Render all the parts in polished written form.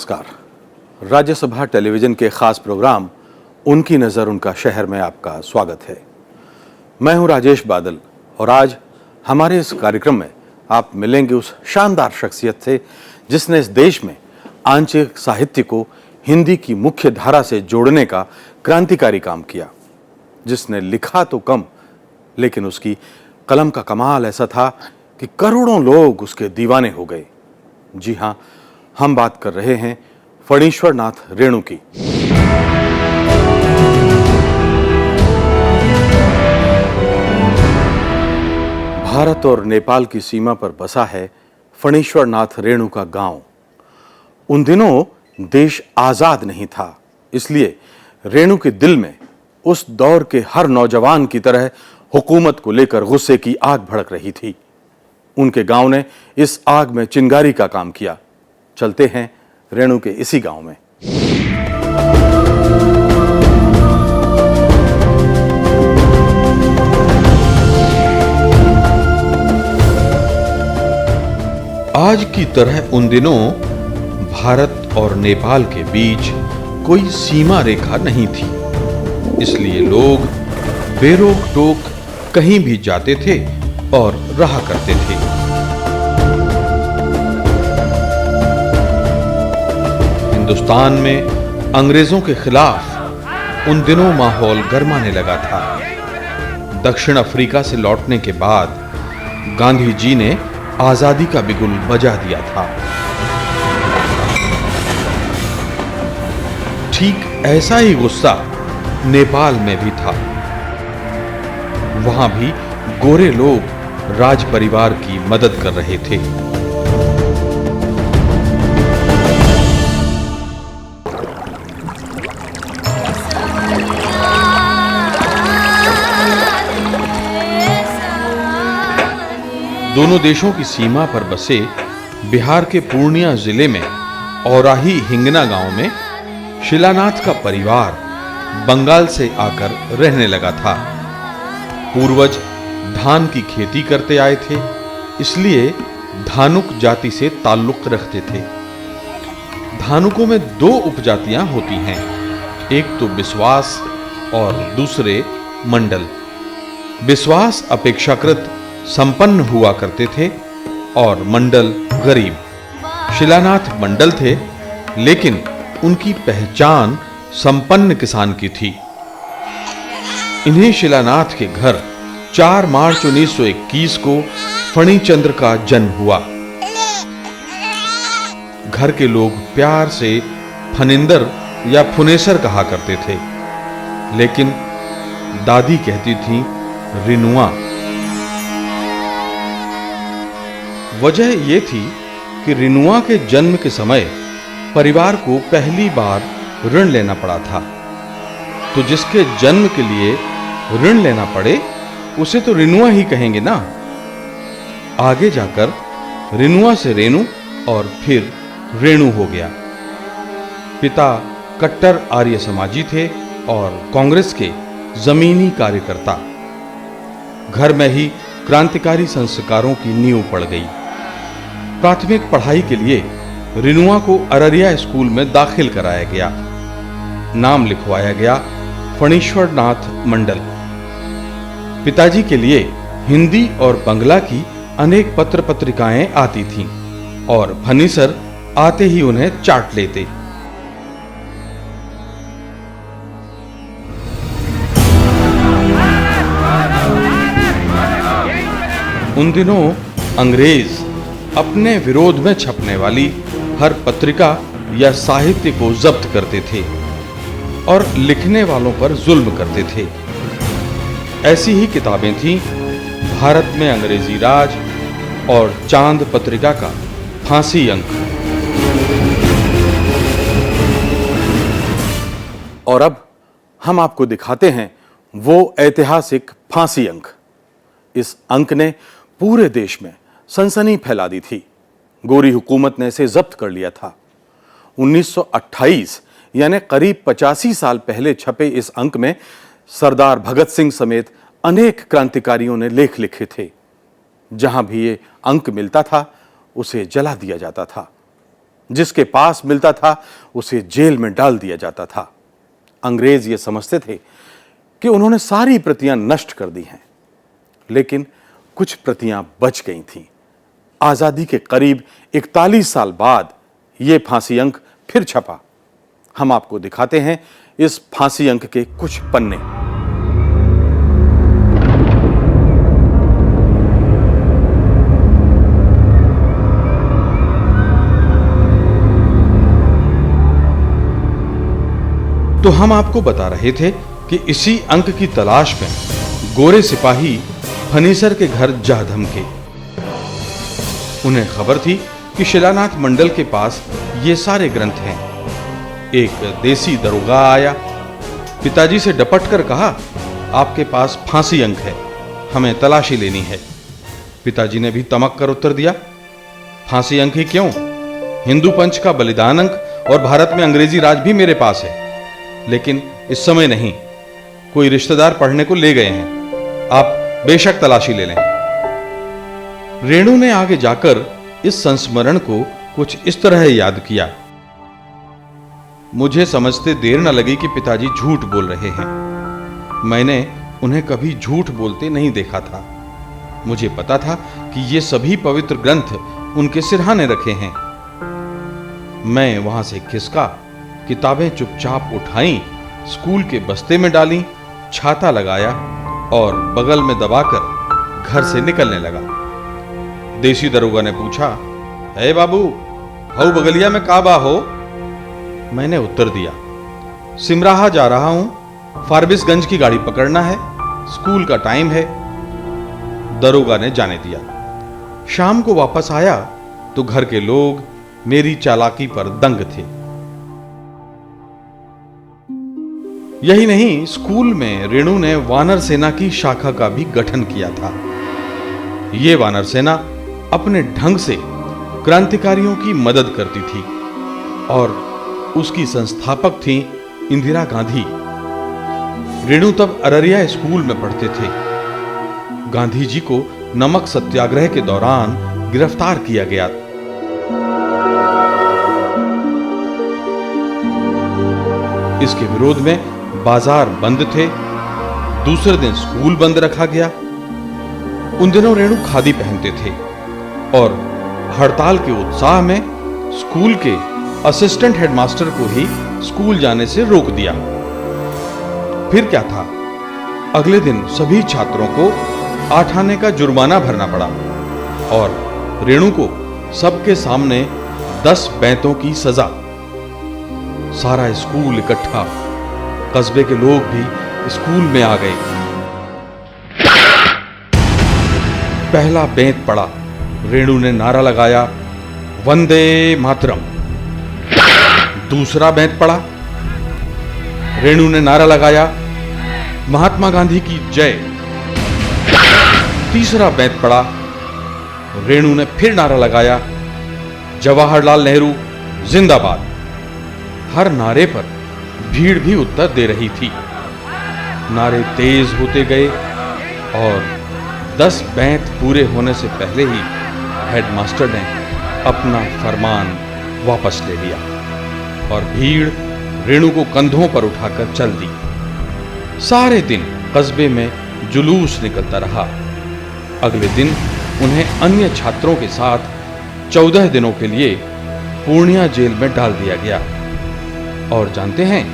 नमस्कार। राज्यसभा टेलीविजन के खास प्रोग्राम उनकी नज़र उनका शहर में आपका स्वागत है। मैं हूं राजेश बादल और आज हमारे इस कार्यक्रम में आप मिलेंगे उस शानदार शख्सियत से जिसने इस देश में आंचलिक साहित्य को हिंदी की मुख्य धारा से जोड़ने का क्रांतिकारी काम किया, जिसने लिखा तो कम लेकिन उसकी कलम का कमाल ऐसा था कि करोड़ों लोग उसके दीवाने हो गए। जी हां, हम बात कर रहे हैं फणीश्वर नाथ रेणु की। भारत और नेपाल की सीमा पर बसा है फणीश्वर नाथ रेणु का गांव। उन दिनों देश आजाद नहीं था, इसलिए रेणु के दिल में उस दौर के हर नौजवान की तरह हुकूमत को लेकर गुस्से की आग भड़क रही थी। उनके गांव ने इस आग में चिंगारी का काम किया। चलते हैं रेणु के इसी गांव में। आज की तरह उन दिनों भारत और नेपाल के बीच कोई सीमा रेखा नहीं थी, इसलिए लोग बेरोक टोक कहीं भी जाते थे और रहा करते थे। हिंदुस्तान में अंग्रेजों के खिलाफ उन दिनों माहौल गरमाने लगा था। दक्षिण अफ्रीका से लौटने के बाद गांधी जी ने आजादी का बिगुल बजा दिया था। ठीक ऐसा ही गुस्सा नेपाल में भी था। वहां भी गोरे लोग राज परिवार की मदद कर रहे थे। दोनों देशों की सीमा पर बसे बिहार के पूर्णिया जिले में औराही हिंगना गांव में शिलानाथ का परिवार बंगाल से आकर रहने लगा था। पूर्वज धान की खेती करते आए थे, इसलिए धानुक जाति से ताल्लुक रखते थे। धानुकों में दो उपजातियां होती हैं, एक तो बिस्वास और दूसरे मंडल। बिस्वास अपेक्षाकृत संपन्न हुआ करते थे और मंडल गरीब। शिलानाथ मंडल थे, लेकिन उनकी पहचान संपन्न किसान की थी। इन्हीं शिलानाथ के घर 4 मार्च 1921 को फणीचंद्र का जन्म हुआ। घर के लोग प्यार से फनिंदर या फुनेसर कहा करते थे, लेकिन दादी कहती थी रिनुआ। वजह यह थी कि रिनुआ के जन्म के समय परिवार को पहली बार ऋण लेना पड़ा था, तो जिसके जन्म के लिए ऋण लेना पड़े उसे तो रिनुआ ही कहेंगे ना। आगे जाकर रिनुआ से रेणु और फिर रेणु हो गया। पिता कट्टर आर्य समाजी थे और कांग्रेस के जमीनी कार्यकर्ता। घर में ही क्रांतिकारी संस्कारों की नींव पड़ गई। प्राथमिक पढ़ाई के लिए रिनुआ को अररिया स्कूल में दाखिल कराया गया। नाम लिखवाया गया फणीश्वर नाथ मंडल। पिताजी के लिए हिंदी और बंगला की अनेक पत्र पत्रिकाएं आती थीं और फनीसर आते ही उन्हें चाट लेते। उन दिनों अंग्रेज अपने विरोध में छपने वाली हर पत्रिका या साहित्य को जब्त करते थे और लिखने वालों पर जुल्म करते थे। ऐसी ही किताबें थीं भारत में अंग्रेजी राज और चांद पत्रिका का फांसी अंक। और अब हम आपको दिखाते हैं वो ऐतिहासिक फांसी अंक। इस अंक ने पूरे देश में सनसनी फैला दी थी। गोरी हुकूमत ने इसे जब्त कर लिया था। 1928 यानी करीब 85 साल पहले छपे इस अंक में सरदार भगत सिंह समेत अनेक क्रांतिकारियों ने लेख लिखे थे। जहां भी ये अंक मिलता था उसे जला दिया जाता था। जिसके पास मिलता था उसे जेल में डाल दिया जाता था। अंग्रेज ये समझते थे कि उन्होंने सारी प्रतियां नष्ट कर दी हैं, लेकिन कुछ प्रतियां बच गई थीं। आजादी के करीब 41 साल बाद यह फांसी अंक फिर छपा। हम आपको दिखाते हैं इस फांसी अंक के कुछ पन्ने। तो हम आपको बता रहे थे कि इसी अंक की तलाश में गोरे सिपाही फनीसर के घर जा धमके। उन्हें खबर थी कि शिलानाथ मंडल के पास ये सारे ग्रंथ हैं। एक देसी दरोगा आया, पिताजी से डपट कर कहा, आपके पास फांसी अंक है, हमें तलाशी लेनी है। पिताजी ने भी तमक कर उत्तर दिया, फांसी अंक ही क्यों, हिंदू पंच का बलिदान अंक और भारत में अंग्रेजी राज भी मेरे पास है, लेकिन इस समय नहीं, कोई रिश्तेदार पढ़ने को ले गए हैं, आप बेशक तलाशी ले लें। रेणु ने आगे जाकर इस संस्मरण को कुछ इस तरह याद किया। मुझे समझते देर न लगी कि पिताजी झूठ बोल रहे हैं। मैंने उन्हें कभी झूठ बोलते नहीं देखा था। मुझे पता था कि ये सभी पवित्र ग्रंथ उनके सिरहाने रखे हैं। मैं वहां से खिसका, किताबें चुपचाप उठाई, स्कूल के बस्ते में डाली, छाता लगाया और बगल में दबाकर घर से निकलने लगा। देसी दरोगा ने पूछा, हे बाबू, हऊ बगलिया में काबा हो? मैंने उत्तर दिया, सिमराहा जा रहा हूं, फारबिसगंज की गाड़ी पकड़ना है, स्कूल का टाइम है। दरोगा ने जाने दिया। शाम को वापस आया तो घर के लोग मेरी चालाकी पर दंग थे। यही नहीं, स्कूल में रेणु ने वानर सेना की शाखा का भी गठन किया था। यह वानर सेना अपने ढंग से क्रांतिकारियों की मदद करती थी और उसकी संस्थापक थी इंदिरा गांधी। रेणु तब अररिया स्कूल में पढ़ते थे। गांधी जी को नमक सत्याग्रह के दौरान गिरफ्तार किया गया। इसके विरोध में बाजार बंद थे। दूसरे दिन स्कूल बंद रखा गया। उन दिनों रेणु खादी पहनते थे और हड़ताल के उत्साह में स्कूल के असिस्टेंट हेडमास्टर को ही स्कूल जाने से रोक दिया। फिर क्या था, अगले दिन सभी छात्रों को 8 आने का जुर्माना भरना पड़ा और रेणु को सबके सामने 10 बैंतों की सजा। सारा स्कूल इकट्ठा, कस्बे के लोग भी स्कूल में आ गए। पहला बेंत पड़ा। रेणु ने नारा लगाया, वंदे मातरम। दूसरा बेंत पड़ा। रेणु ने नारा लगाया, महात्मा गांधी की जय। तीसरा बेंत पड़ा। रेणु ने फिर नारा लगाया, जवाहरलाल नेहरू जिंदाबाद। हर नारे पर भीड़ भी उत्तर दे रही थी। नारे तेज होते गए और 10 बेंत पूरे होने से पहले ही हेडमास्टर ने अपना फरमान वापस ले लिया और भीड़ रेणु को कंधों पर उठाकर चल दी। सारे दिन कस्बे में जुलूस निकलता रहा। अगले दिन उन्हें अन्य छात्रों के साथ 14 दिनों के लिए पूर्णिया जेल में डाल दिया गया। और जानते हैं,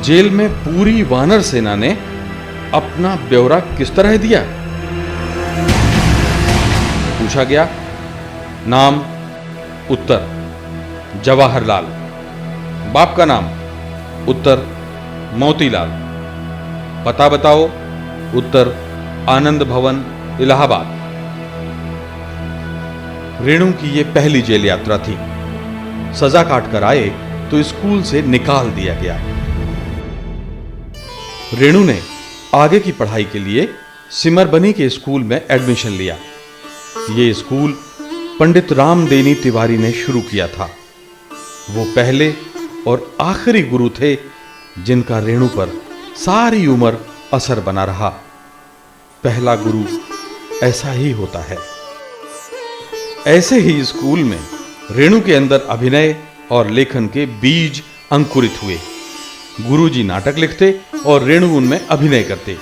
जेल में पूरी वानर सेना ने अपना ब्यौरा किस तरह दिया? पूछा गया, नाम उत्तर जवाहरलाल। बाप का नाम उत्तर मोतीलाल। पता बताओ उत्तर आनंद भवन इलाहाबाद। रेणु की यह पहली जेल यात्रा थी। सजा काट कर आए तो स्कूल से निकाल दिया गया। रेणु ने आगे की पढ़ाई के लिए सिमरबनी के स्कूल में एडमिशन लिया। यह स्कूल पंडित रामदेनी तिवारी ने शुरू किया था। वो पहले और आखिरी गुरु थे जिनका रेणु पर सारी उम्र असर बना रहा। पहला गुरु ऐसा ही होता है। ऐसे ही स्कूल में रेणु के अंदर अभिनय और लेखन के बीज अंकुरित हुए। गुरुजी नाटक लिखते और रेणु उनमें अभिनय करते।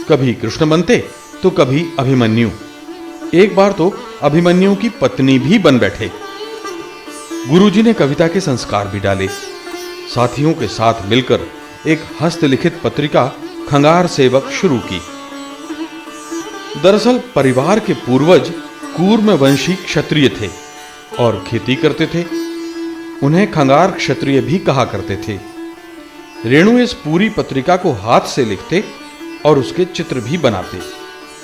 कभी कृष्ण बनते तो कभी अभिमन्यु। एक बार तो अभिमन्यु की पत्नी भी बन बैठे। गुरुजी ने कविता के संस्कार भी डाले। साथियों के साथ मिलकर एक हस्तलिखित पत्रिका खंगार सेवक शुरू की। दरअसल परिवार के पूर्वज कूर्मवंशी क्षत्रिय थे और खेती करते थे। उन्हें खंगार क्षत्रिय भी कहा करते थे। रेणु इस पूरी पत्रिका को हाथ से लिखते और उसके चित्र भी बनाते।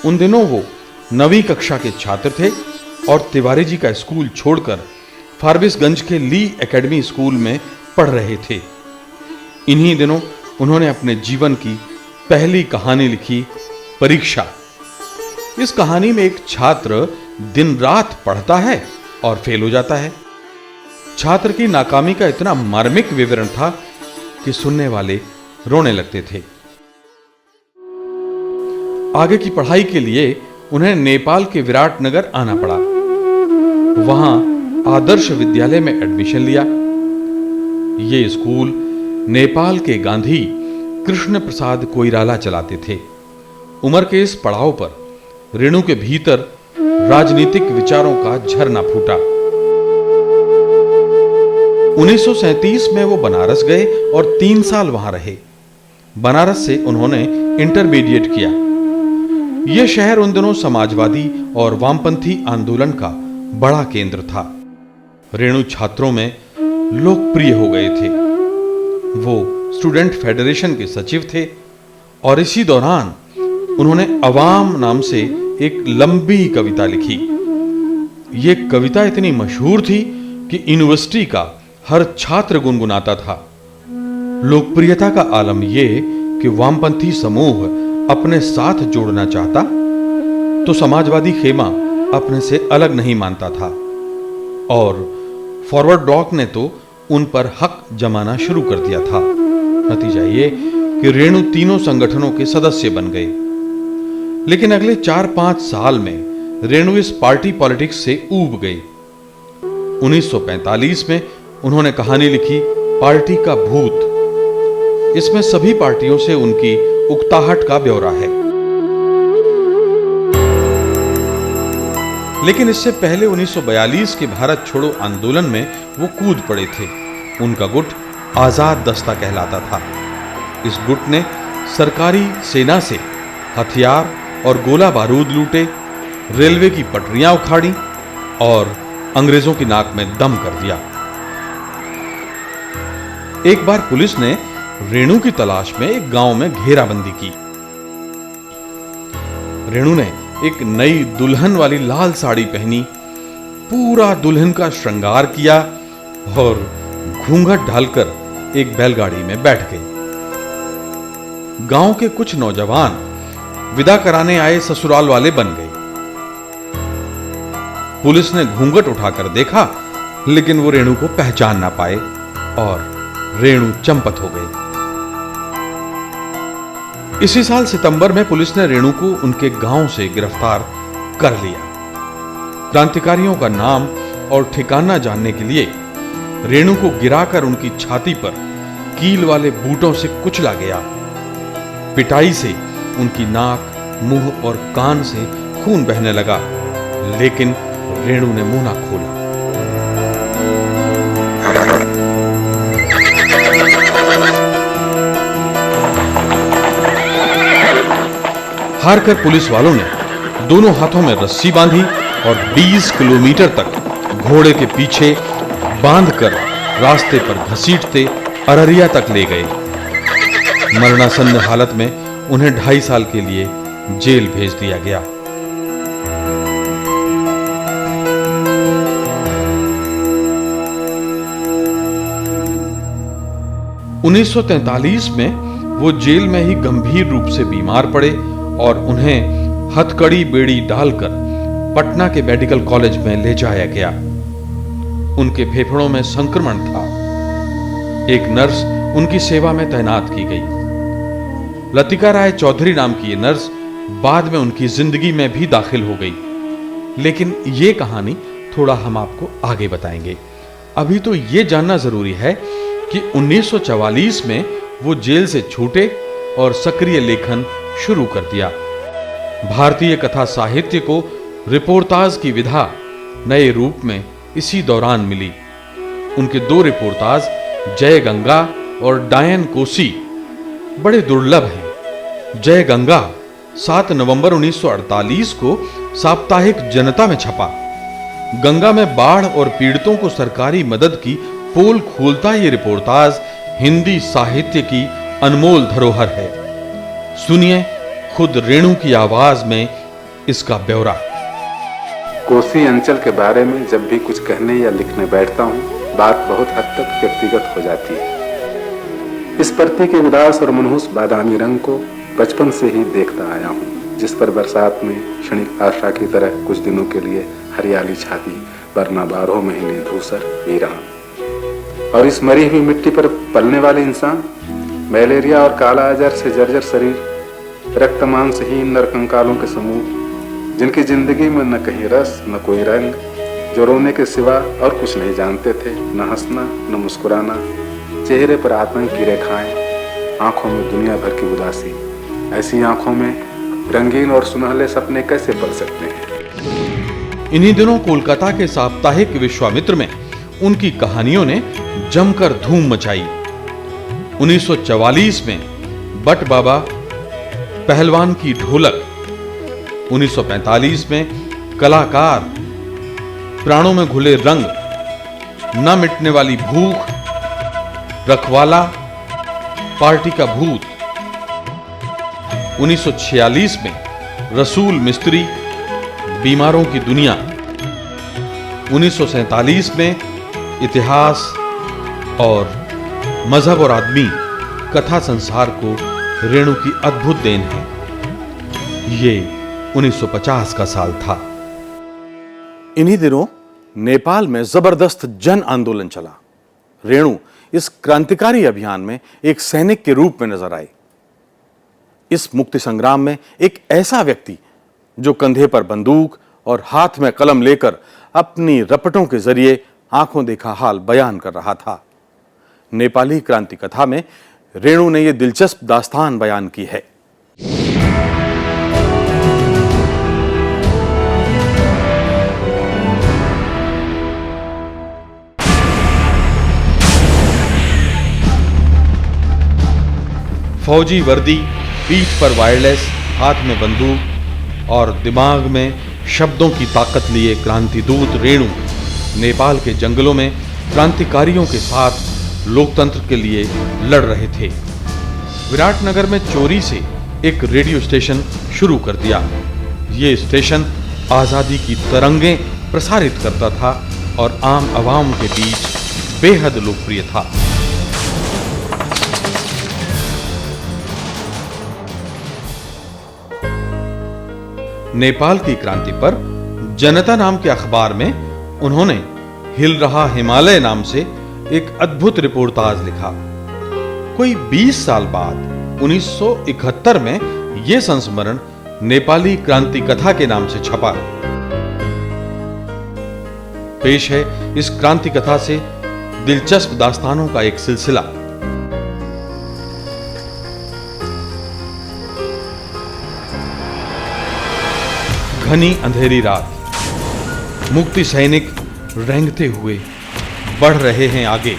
उन दिनों वो 9वीं कक्षा के छात्र थे और तिवारी जी का स्कूल छोड़कर फारबिसगंज के ली एकेडमी स्कूल में पढ़ रहे थे। इन्हीं दिनों उन्होंने अपने जीवन की पहली कहानी लिखी, परीक्षा। इस कहानी में एक छात्र दिन रात पढ़ता है और फेल हो जाता है। छात्र की नाकामी का इतना मार्मिक विवरण था कि सुनने वाले रोने लगते थे। आगे की पढ़ाई के लिए उन्हें नेपाल के विराटनगर आना पड़ा। वहां आदर्श विद्यालय में एडमिशन लिया। ये स्कूल नेपाल के गांधी कृष्ण प्रसाद कोइराला चलाते थे। उम्र के इस पड़ाव पर रेणु के भीतर राजनीतिक विचारों का झरना फूटा। 1937 में वो बनारस गए और 3 साल वहां रहे। बनारस से उन्होंने इंटरमीडिएट किया। यह शहर उन दिनों समाजवादी और वामपंथी आंदोलन का बड़ा केंद्र था। रेणु छात्रों में लोकप्रिय हो गए थे। वो स्टूडेंट फेडरेशन के सचिव थे और इसी दौरान उन्होंने अवाम नाम से एक लंबी कविता लिखी। यह कविता इतनी मशहूर थी कि यूनिवर्सिटी का हर छात्र गुनगुनाता था। लोकप्रियता का आलम यह कि वामपंथी समूह अपने साथ जोड़ना चाहता तो समाजवादी खेमा अपने से अलग नहीं मानता था और फॉरवर्ड ब्लॉक ने तो उन पर हक जमाना शुरू कर दिया था। नतीजा ये कि रेणु तीनों संगठनों के सदस्य बन गए। लेकिन अगले 4-5 साल में रेणु इस पार्टी पॉलिटिक्स से ऊब गई। 1945 में उन्होंने कहानी लिखी, पार्टी का भूत। इसमें सभी पार्टियों से उनकी उकताहट का ब्यौरा है। लेकिन इससे पहले 1942 के भारत छोड़ो आंदोलन में वो कूद पड़े थे। उनका गुट आजाद दस्ता कहलाता था। इस गुट ने सरकारी सेना से हथियार और गोला बारूद लूटे, रेलवे की पटरियां उखाड़ी और अंग्रेजों की नाक में दम कर दिया। एक बार पुलिस ने रेणु की तलाश में एक गांव में घेराबंदी की। रेणु ने एक नई दुल्हन वाली लाल साड़ी पहनी, पूरा दुल्हन का श्रृंगार किया और घूंघट ढालकर एक बैलगाड़ी में बैठ गई। गांव के कुछ नौजवान विदा कराने आए ससुराल वाले बन गए। पुलिस ने घूंघट उठाकर देखा, लेकिन वो रेणु को पहचान ना पाए और रेणु चंपत हो गई। इसी साल सितंबर में पुलिस ने रेणु को उनके गांव से गिरफ्तार कर लिया। क्रांतिकारियों का नाम और ठिकाना जानने के लिए रेणु को गिराकर उनकी छाती पर कील वाले बूटों से कुचला गया। पिटाई से उनकी नाक, मुंह और कान से खून बहने लगा, लेकिन रेणु ने मुंह ना खोला। हारकर पुलिस वालों ने दोनों हाथों में रस्सी बांधी और 20 किलोमीटर तक घोड़े के पीछे बांधकर रास्ते पर घसीटते अररिया तक ले गए। मरणासन्न हालत में उन्हें 2.5 साल के लिए जेल भेज दिया गया। – 1943 में वो जेल में ही गंभीर रूप से बीमार पड़े और उन्हें हथकड़ी बेड़ी डालकर पटना के मेडिकल कॉलेज में ले जाया गया। उनके फेफड़ों में संक्रमण था। एक नर्स उनकी सेवा में तैनात की गई। लतिका राय चौधरी नाम की ये नर्स बाद में उनकी जिंदगी में भी दाखिल हो गई। लेकिन ये कहानी थोड़ा हम आपको आगे बताएंगे। अभी तो ये जानना जरूरी है कि 1944 में वो जेल से छूटे और सक्रिय लेखन शुरू कर दिया। भारतीय कथा साहित्य को रिपोर्टाज की विधा नए रूप में इसी दौरान मिली। उनके 2 रिपोर्टाज जय गंगा और डायन कोसी बड़े दुर्लभ हैं। जय गंगा 7 नवंबर 1948 को साप्ताहिक जनता में छपा। गंगा में बाढ़ और पीड़ितों को सरकारी मदद की पोल खोलता ये रिपोर्टाज हिंदी साहित्य की अनमोल धरोहर है। सुनिए खुद रेणु की आवाज में इसका ब्यौरा। कोसी अंचल के बारे में जब भी कुछ कहने या लिखने बैठता हूँ, बात बहुत हद तक व्यक्तिगत हो जाती है। इस पृथ्वी के उदास और मनहूस बादामी रंग को बचपन से ही देखता आया हूँ, जिस पर बरसात में क्षणिक आशा की तरह कुछ दिनों के लिए हरियाली छाती, वरना 12 महीने धूसर वीरान। और इस मरी हुई मिट्टी पर पलने वाले इंसान, मलेरिया और काला अजर से जर्जर शरीर, रक्त मांसहीन नरकंकालों के समूह, जिनकी जिंदगी में न कहीं रस न कोई रंग, जो रोने के सिवा और कुछ नहीं जानते थे, न हंसना न मुस्कुराना, चेहरे पर आतंक की रेखाएं, आंखों में दुनिया भर की उदासी। ऐसी आंखों में रंगीन और सुनहले सपने कैसे पल सकते हैं? इन्हीं दिनों कोलकाता के साप्ताहिक विश्वामित्र में उनकी कहानियों ने जमकर धूम मचाई। 1944 में बट बाबा पहलवान की ढोलक, 1945 में कलाकार, प्राणों में घुले रंग, न मिटने वाली भूख, रखवाला, पार्टी का भूत, 1946 में रसूल मिस्त्री, बीमारों की दुनिया, 1947 में इतिहास और मजहब और आदमी कथा संसार को रेणु की अद्भुत देन है। ये 1950 का साल था। इन्हीं दिनों नेपाल में जबरदस्त जन आंदोलन चला। रेणु इस क्रांतिकारी अभियान में एक सैनिक के रूप में नजर आई। इस मुक्ति संग्राम में एक ऐसा व्यक्ति जो कंधे पर बंदूक और हाथ में कलम लेकर अपनी रपटों के जरिए आंखों देखा हाल बयान कर रहा था। नेपाली क्रांति कथा में रेणु ने यह दिलचस्प दास्तान बयान की है। फौजी वर्दी, पीठ पर वायरलेस, हाथ में बंदूक और दिमाग में शब्दों की ताकत लिए क्रांति दूत रेणु नेपाल के जंगलों में क्रांतिकारियों के साथ लोकतंत्र के लिए लड़ रहे थे। विराटनगर में चोरी से एक रेडियो स्टेशन शुरू कर दिया। ये स्टेशन आजादी की तरंगें प्रसारित करता था और आम आवाम के बीच बेहद लोकप्रिय था। नेपाल की क्रांति पर जनता नाम के अखबार में उन्होंने हिल रहा हिमालय नाम से एक अद्भुत रिपोर्टाज लिखा। कोई 20 साल बाद 1971 में यह संस्मरण नेपाली क्रांति कथा के नाम से छपा। पेश है इस क्रांति कथा से दिलचस्प दास्तानों का एक सिलसिला। घनी अंधेरी रात, मुक्ति सैनिक रेंगते हुए बढ़ रहे हैं आगे।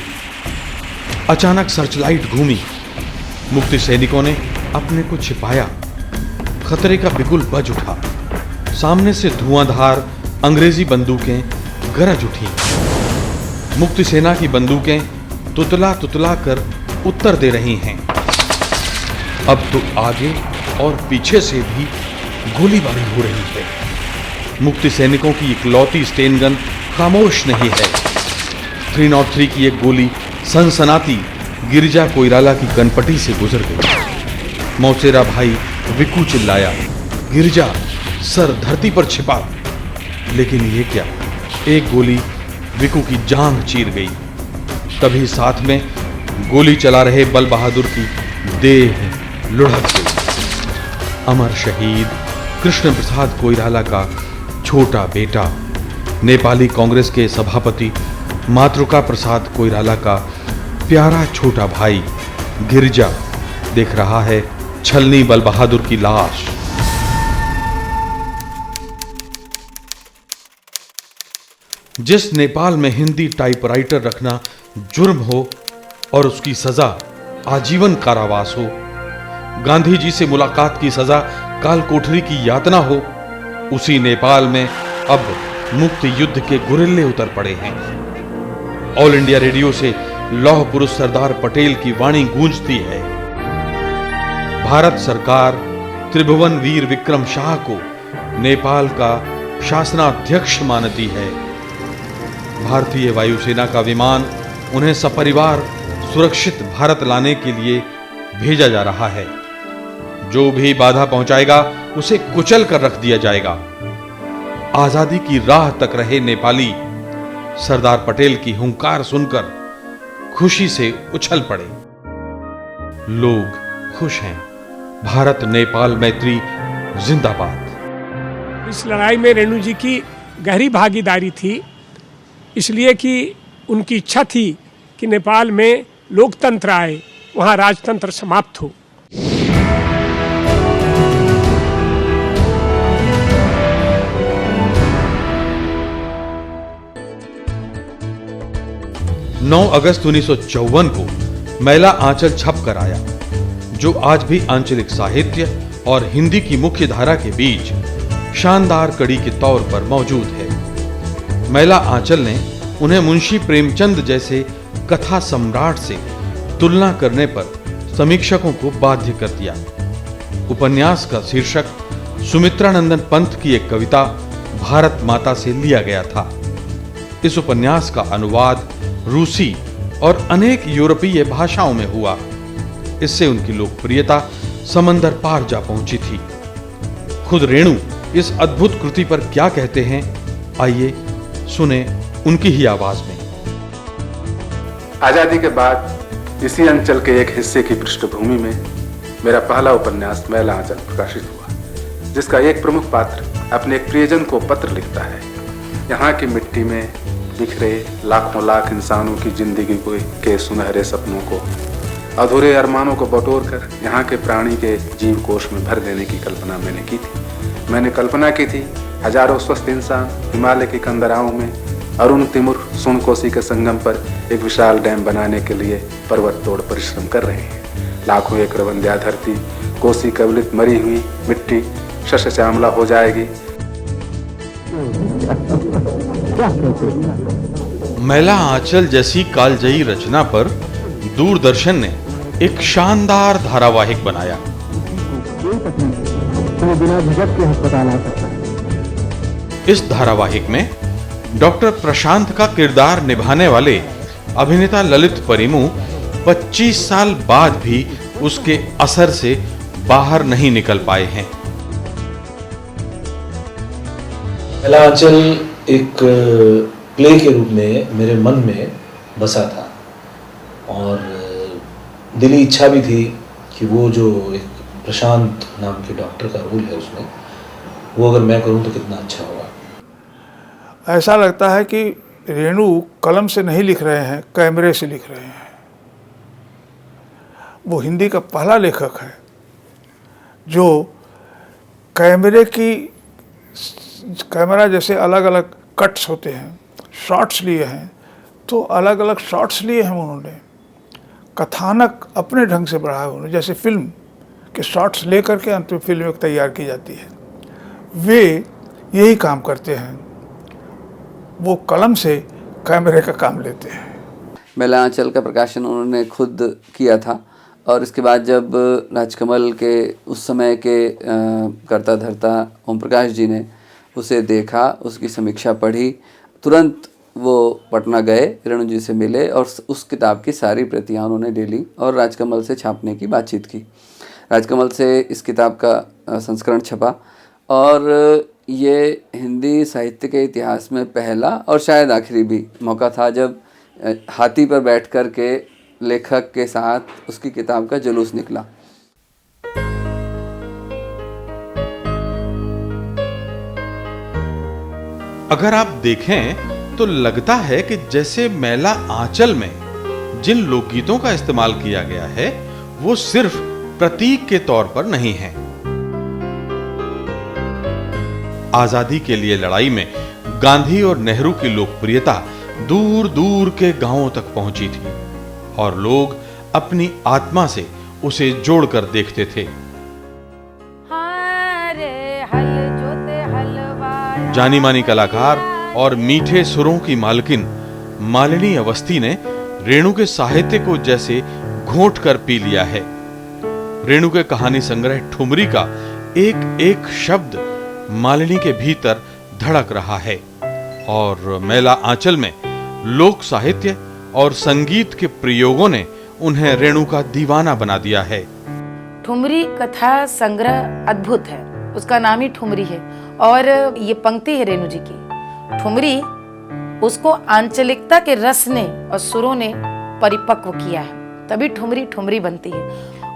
अचानक सर्चलाइट घूमी। मुक्ति सैनिकों ने अपने को छिपाया। खतरे का बिगुल बज उठा। सामने से धुआंधार अंग्रेजी बंदूकें गरज उठी। मुक्ति सेना की बंदूकें तुतला तुतला कर उत्तर दे रही हैं। अब तो आगे और पीछे से भी गोलीबारी हो रही है। मुक्ति सैनिकों की इकलौती स्टेन गन खामोश नहीं है। 303 की एक गोली सनसनाती गिरिजा कोइराला की कनपटी से गुजर गई। मौसेरा भाई विकू चिल्लाया, गिरिजा सर धरती पर छिपा। लेकिन ये क्या, एक गोली विकू की जांघ चीर गई। तभी साथ में गोली चला रहे बल बहादुर की देह लुढ़क गई। अमर शहीद कृष्ण प्रसाद कोइराला का छोटा बेटा नेपाली कांग्रेस के सभापति मातृका प्रसाद कोइराला का प्यारा छोटा भाई गिरिजा देख रहा है छलनी बल बहादुर की लाश। जिस नेपाल में हिंदी टाइपराइटर रखना जुर्म हो और उसकी सजा आजीवन कारावास हो, गांधी जी से मुलाकात की सजा काल कोठरी की यातना हो, उसी नेपाल में अब मुक्त युद्ध के गुरिल्ले उतर पड़े हैं। ऑल इंडिया रेडियो से लौह पुरुष सरदार पटेल की वाणी गूंजती है। भारत सरकार त्रिभुवन वीर विक्रम शाह को नेपाल का शासनाध्यक्ष मानती है। भारतीय वायुसेना का विमान उन्हें सपरिवार सुरक्षित भारत लाने के लिए भेजा जा रहा है। जो भी बाधा पहुंचाएगा उसे कुचल कर रख दिया जाएगा। आजादी की राह तक रहे नेपाली सरदार पटेल की हुंकार सुनकर खुशी से उछल पड़े। लोग खुश हैं। भारत नेपाल मैत्री जिंदाबाद। इस लड़ाई में रेणु जी की गहरी भागीदारी थी, इसलिए कि उनकी इच्छा थी कि नेपाल में लोकतंत्र आए, वहां राजतंत्र समाप्त हो। 9 अगस्त 1954 को मैला आंचल छप कर आया, जो आज भी आंचलिक साहित्य और हिंदी की मुख्य धारा के बीच शानदार कड़ी के तौर पर मौजूद है। मैला आंचल ने उन्हें मुंशी प्रेमचंद जैसे कथा सम्राट से तुलना करने पर समीक्षकों को बाध्य कर दिया। उपन्यास का शीर्षक सुमित्रानंदन पंत की एक कविता भारत माता से लिया गया था। इस उपन्यास का अनुवाद रूसी और अनेक यूरोपीय भाषाओं में हुआ। इससे उनकी लोकप्रियता समंदर पार जा पहुंची थी। खुद रेणु इस अद्भुत कृति पर क्या कहते हैं, आइए सुने उनकी ही आवाज में। आजादी के बाद इसी अंचल के एक हिस्से की पृष्ठभूमि में मेरा पहला उपन्यास मैला आंचल प्रकाशित हुआ, जिसका एक प्रमुख पात्र अपने एक प्रियजन को पत्र लिखता है। यहाँ की मिट्टी में बिखरे लाखों लाख इंसानों की जिंदगी के सुनहरे सपनों को, अधूरे अरमानों को बटोर कर यहाँ के प्राणी के जीव कोश में भर देने की कल्पना मैंने की थी। मैंने कल्पना की थी हजारों स्वस्थ इंसान हिमालय की कंदराओं में अरुण तिमुर सुनकोसी के संगम पर एक विशाल डैम बनाने के लिए पर्वत तोड़ परिश्रम कर रहे हैं। लाखों एकड़ वंध्या धरती कोसी कवलित मरी हुई मिट्टी शस्य श्यामला हो जाएगी। मैला आंचल जैसी कालजयी रचना पर दूरदर्शन ने एक शानदार धारावाहिक बनाया। इस धारावाहिक में डॉक्टर प्रशांत का किरदार निभाने वाले अभिनेता ललित परिमू 25 साल बाद भी उसके असर से बाहर नहीं निकल पाए हैं। मैला आंचल एक प्ले के रूप में मेरे मन में बसा था और दिली इच्छा भी थी कि वो जो एक प्रशांत नाम के डॉक्टर का रोल है उसमें, वो अगर मैं करूं तो कितना अच्छा होगा। ऐसा लगता है कि रेणु कलम से नहीं लिख रहे हैं, कैमरे से लिख रहे हैं। वो हिंदी का पहला लेखक है जो कैमरा जैसे अलग अलग कट्स होते हैं, शॉट्स लिए हैं, तो अलग अलग शॉट्स लिए हैं उन्होंने। कथानक अपने ढंग से बढ़ाया उन्होंने, जैसे फिल्म के शॉट्स लेकर के अंत में फिल्म तैयार की जाती है, वे यही काम करते हैं। वो कलम से कैमरे का काम लेते हैं। मैला आंचल का प्रकाशन उन्होंने खुद किया था और इसके बाद जब राजकमल के उस समय के कर्ता धर्ता ओम प्रकाश जी ने उसे देखा, उसकी समीक्षा पढ़ी, तुरंत वो पटना गए, रेणु जी से मिले और उस किताब की सारी प्रतियां उन्होंने ले ली और राजकमल से छापने की बातचीत की। राजकमल से इस किताब का संस्करण छपा और ये हिंदी साहित्य के इतिहास में पहला और शायद आखिरी भी मौका था जब हाथी पर बैठ कर के लेखक के साथ उसकी किताब का जुलूस निकला। अगर आप देखें तो लगता है कि जैसे मैला आंचल में जिन लोकगीतों का इस्तेमाल किया गया है वो सिर्फ प्रतीक के तौर पर नहीं है। आजादी के लिए लड़ाई में गांधी और नेहरू की लोकप्रियता दूर दूर के गांवों तक पहुंची थी और लोग अपनी आत्मा से उसे जोड़कर देखते थे। जानी मानी कलाकार और मीठे सुरों की मालकिन मालिनी अवस्थी ने रेणु के साहित्य को जैसे घोंट कर पी लिया है। रेणु के कहानी संग्रह ठुमरी का एक एक शब्द मालिनी के भीतर धड़क रहा है और मैला आंचल में लोक साहित्य और संगीत के प्रयोगों ने उन्हें रेणु का दीवाना बना दिया है। ठुमरी कथा संग्रह अद्भुत है, उसका नाम ही ठुमरी है और ये पंक्ति है रेणु जी की। ठुमरी उसको आंचलिकता के रस ने और सुरों ने परिपक्व किया है, तभी ठुमरी ठुमरी बनती है।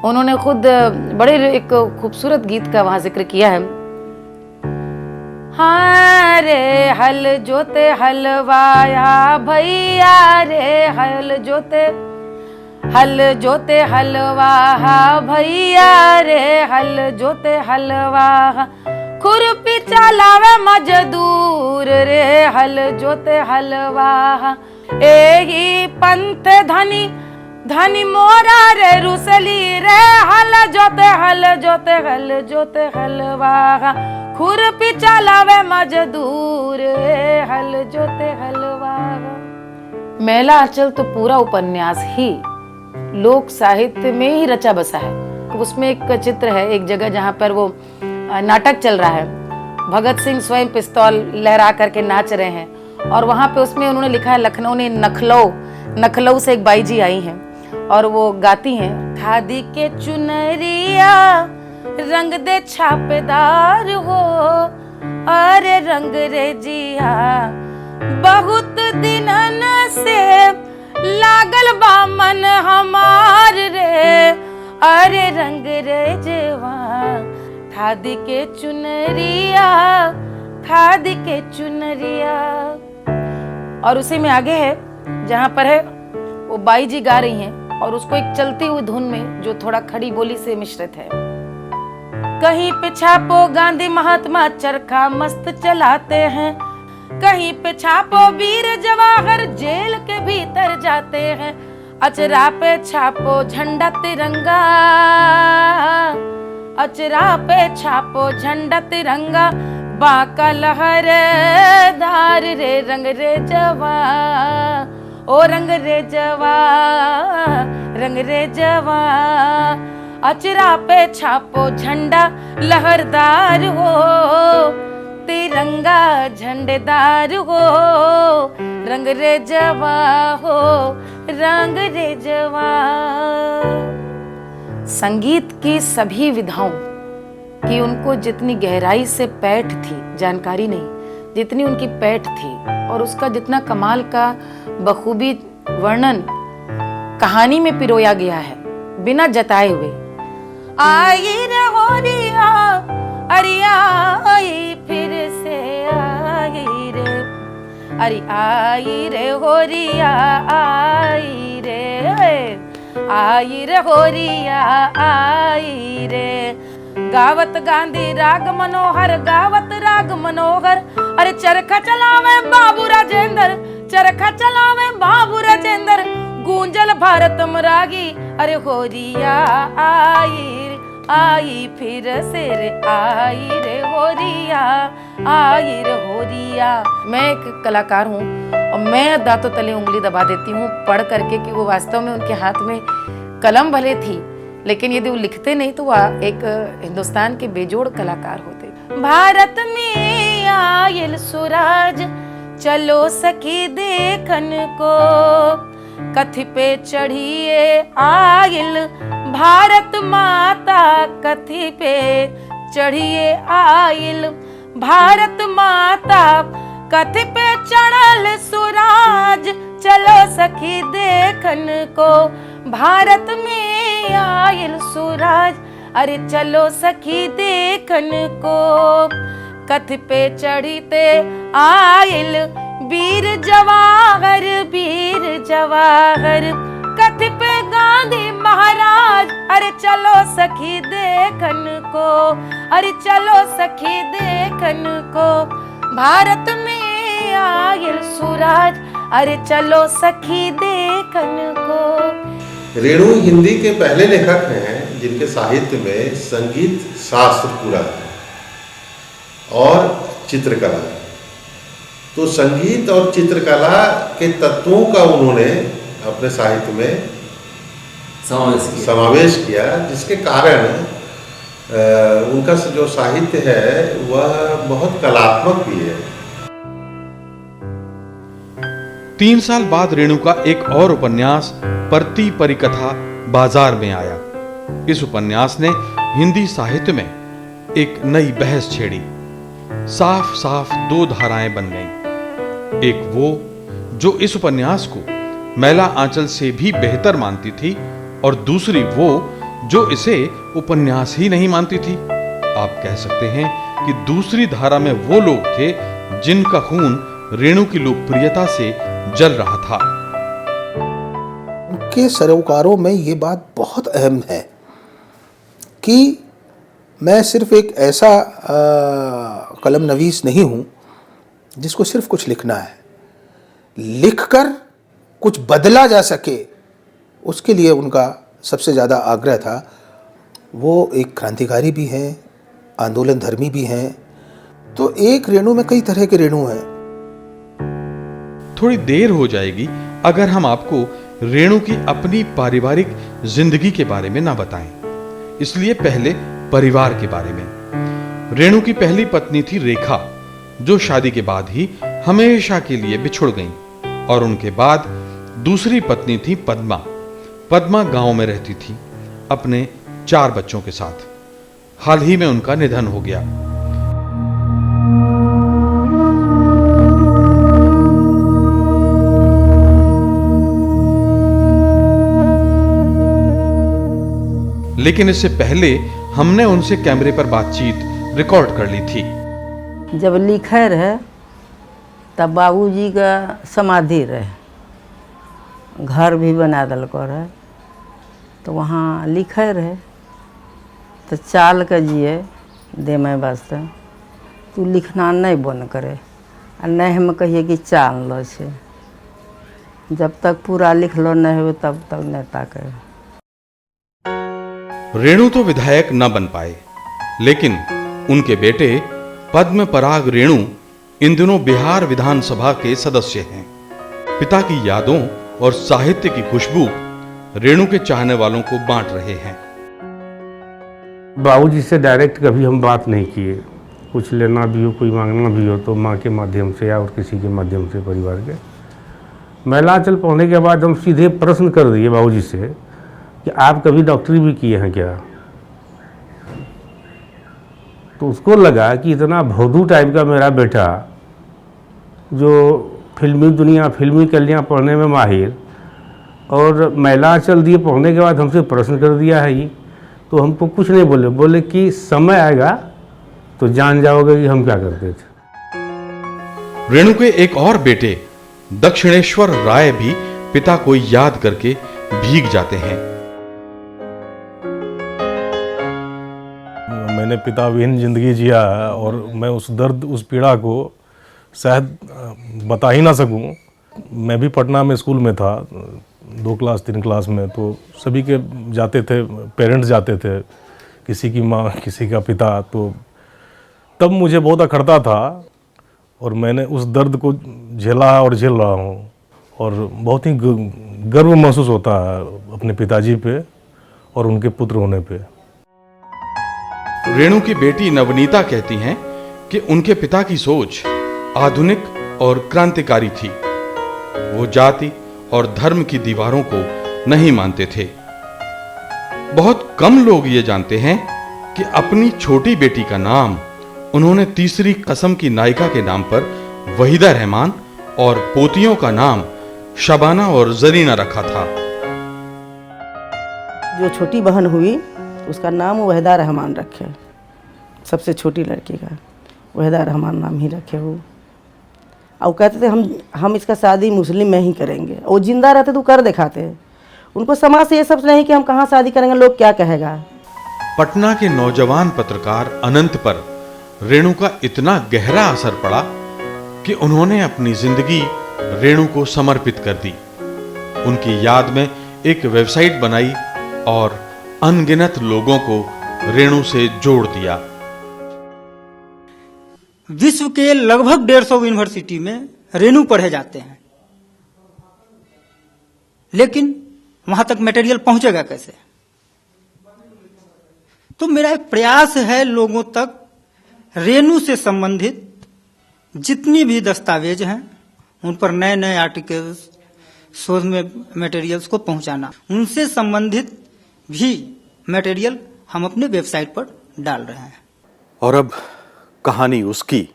उन्होंने खुद बड़े एक खूबसूरत गीत का वहां जिक्र किया है। हाँ रे हल जोते हलवाया भैया रे हल जोते हलवाहा भैया रे हल जोते हलवाहा खुरपी चलावे मजदूर रे हल जोते हलवाहा एही पंथ धनी धनी मोरा रे रुसली रे हल जोते हलवाहा खुरपी चलावे मजदूर रे हल जोते हलवाहा। मैला आंचल तो पूरा उपन्यास ही लोक साहित्य में ही रचा बसा है। उसमें एक चित्र है, एक जगह जहाँ पर वो नाटक चल रहा है, भगत सिंह स्वयं पिस्तौल लहरा करके नाच रहे हैं और वहाँ पे उसमें उन्होंने लिखा है लखनऊ ने नखलऊ से एक बाई जी आई हैं और वो गाती हैं, खादी के चुनरिया रंग दे छापेदार हो अरे रंग रे जिया बहुत दिनन से लागल बा मन हमार रे अरे रंग रे जवान खादी के चुनरिया। और उसी में आगे है जहाँ पर है वो बाई जी गा रही हैं और उसको एक चलती हुई धुन में जो थोड़ा खड़ी बोली से मिश्रित है। कहीं पे छापो गांधी महात्मा चरखा मस्त चलाते हैं, कहीं पे छापो वीर जवाहर जेल के भीतर जाते हैं, अचरा पे छापो झंडा तिरंगा, अचरा पे छापो झंडा तिरंगा बाका लहरदार रे रंग रे जवान ओ रंग रे जवान अचरा पे छापो झंडा लहरदार हो तिरंगा झंडेदार हो रंग रे जवान हो रंग रे जवान। संगीत की सभी विधाओं की उनको जितनी गहराई से पैठ थी, जानकारी नहीं, जितनी उनकी पैठ थी और उसका जितना कमाल का बखूबी वर्णन कहानी में पिरोया गया है बिना जताए हुए। आई रे होरिया अरिया आई फिर से आई रे, अरे आई रे होरिया आई रे होरिया आई रे। गावत गांधी राग मनोहर गावत राग मनोहर, अरे चरखा चलावे बाबू राजेंद्र, चरखा चलावे बाबू राजेंद्र, गूंजल भारत मरागी अरे होरिया आई फिर से रे आई रे होरिया आई रे होरिया। मैं एक कलाकार हूँ और मैं दांतों तले उंगली दबा देती हूँ पढ़ करके कि वो वास्तव में उनके हाथ में कलम भले थी लेकिन यदि वो लिखते नहीं तो वह एक हिंदुस्तान के बेजोड़ कलाकार होते। भारत में आयल सूरज चलो सखी देखन को, कथी पे चढ़िए आयल भारत माता, कथी पे चढ़िए आयल भारत माता, कथी पे चढ़ल सूरज चलो सखी देखन को, भारत में आयल सूरज अरे चलो सखी देखन को, कथ पे चढ़ीते आइल वीर जवाहर कथ पे गांधी महाराज। अरे चलो सखी देखन को, अरे चलो सखी देखन को, भारत में आइल सुराज। अरे चलो सखी देखन को। रेणु हिंदी के पहले लेखक हैं जिनके साहित्य में संगीत शास्त्र पूरा है और चित्रकला। तो संगीत और चित्रकला के तत्वों का उन्होंने अपने साहित्य में समावेश किया, जिसके कारण उनका जो साहित्य है वह बहुत कलात्मक भी है। 3 साल बाद रेणु का एक और उपन्यास परती परिकथा बाजार में आया। इस उपन्यास ने हिंदी साहित्य में एक नई बहस छेड़ी। साफ साफ 2 धाराएं बन गईं। एक वो जो इस उपन्यास को मैला आंचल से भी बेहतर मानती थी, और दूसरी वो जो इसे उपन्यास ही नहीं मानती थी। आप कह सकते हैं कि दूसरी धारा में वो लोग थे जिनका खून रेणु की लोकप्रियता से जल रहा था। उनके सरोकारों में ये बात बहुत अहम है कि मैं सिर्फ एक ऐसा कलम नवीस नहीं हूँ जिसको सिर्फ कुछ लिखना है, लिखकर कुछ बदला जा सके, उसके लिए उनका सबसे ज़्यादा आग्रह था। वो एक क्रांतिकारी भी हैं, आंदोलन धर्मी भी हैं। तो एक रेणु में कई तरह के रेणु हैं। थोड़ी देर हो जाएगी अगर हम आपको रेणु की अपनी पारिवारिक जिंदगी के बारे में ना बताएं। इसलिए पहले परिवार के बारे में। रेणु की पहली पत्नी थी रेखा, जो शादी के बाद ही हमेशा के लिए बिछुड़ गईं, और उनके बाद दूसरी पत्नी थी पद्मा। पद्मा गांव में रहती थी अपने 4 बच्चों के साथ। हाल ही में उनका निधन हो गया। लेकिन इससे पहले हमने उनसे कैमरे पर बातचीत रिकॉर्ड कर ली थी। जब लिखे रहे तब बाबूजी का समाधि रहे, घर भी बना दलको रहे, तो वहाँ लिखे रहे तो चाल के जिए दे मैं वास्ते तू लिखना नहीं बंद करे, आ नहीं हम कहिए कि चाल लो छे, जब तक पूरा लिख लो नहीं हो तब तक नेता करे। रेणु तो विधायक न बन पाए, लेकिन उनके बेटे पद्म पराग रेणु इन दिनों बिहार विधानसभा के सदस्य हैं। पिता की यादों और साहित्य की खुशबू रेणु के चाहने वालों को बांट रहे हैं। बाबूजी से डायरेक्ट कभी हम बात नहीं किए। कुछ लेना भी हो, कोई मांगना भी हो तो माँ के माध्यम से या और किसी के माध्यम से परिवार के। मैलांचल पढ़ने के बाद हम सीधे प्रश्न कर दिए बाबूजी से कि आप कभी डॉक्टरी भी किए हैं क्या? तो उसको लगा कि इतना भौदू टाइप का मेरा बेटा, जो फिल्मी दुनिया, फिल्मी कलियाँ पढ़ने में माहिर, और मैलांचल दिए पढ़ने के बाद हमसे प्रश्न कर दिया है ये। तो हमको कुछ नहीं बोले, बोले कि समय आएगा तो जान जाओगे कि हम क्या करते थे। रेणु के एक और बेटे दक्षिणेश्वर राय भी पिता को याद करके भीग जाते हैं। मैंने पिता विहीन जिंदगी जिया है और मैं उस दर्द, उस पीड़ा को शायद बता ही ना सकूं। मैं भी पटना में स्कूल में था 2 क्लास 3 क्लास में, तो सभी के जाते थे, पेरेंट्स जाते थे, किसी की माँ किसी का पिता। तो तब मुझे बहुत अखरता था और मैंने उस दर्द को झेला और झेल रहा हूँ, और बहुत ही गर्व महसूस होता है अपने पिताजी पे और उनके पुत्र होने पे। रेणु की बेटी नवनीता कहती हैं कि उनके पिता की सोच आधुनिक और क्रांतिकारी थी। वो जाति और धर्म की दीवारों को नहीं मानते थे। बहुत कम लोग ये जानते हैं कि अपनी छोटी बेटी का नाम उन्होंने तीसरी कसम की नायिका के नाम पर वहीदा रहमान और पोतियों का नाम शबाना और जरीना रखा था। जो छोटी बहन हुई उसका नाम वहीदा रहमान रखे, सबसे छोटी लड़की का। वहीदा रहमान नाम ही रखे हो। और कहते थे हम इसका शादी मुस्लिम में ही करेंगे। वो जिंदा रहते तो कर दिखाते। उनको समाज से ये सब नहीं कि हम कहाँ शादी करेंगे, लोग क्या कहेगा। पटना के नौजवान पत्रकार अनंत पर रेणु का इतना गहरा असर पड़ा कि उन्होंने अपनी जिंदगी रेणु को समर्पित कर दी। उनकी याद में एक वेबसाइट बनाई और अनगिनत लोगों को रेणु से जोड़ दिया। विश्व के लगभग 150 यूनिवर्सिटी में रेणु पढ़े जाते हैं, लेकिन वहां तक मटेरियल पहुंचेगा कैसे? तो मेरा एक प्रयास है लोगों तक रेणु से संबंधित जितनी भी दस्तावेज हैं उन पर नए नए आर्टिकल्स, शोध में मटेरियल्स को पहुंचाना। उनसे संबंधित भी मटेरियल हम अपने वेबसाइट पर डाल रहे हैं। और अब कहानी उसकी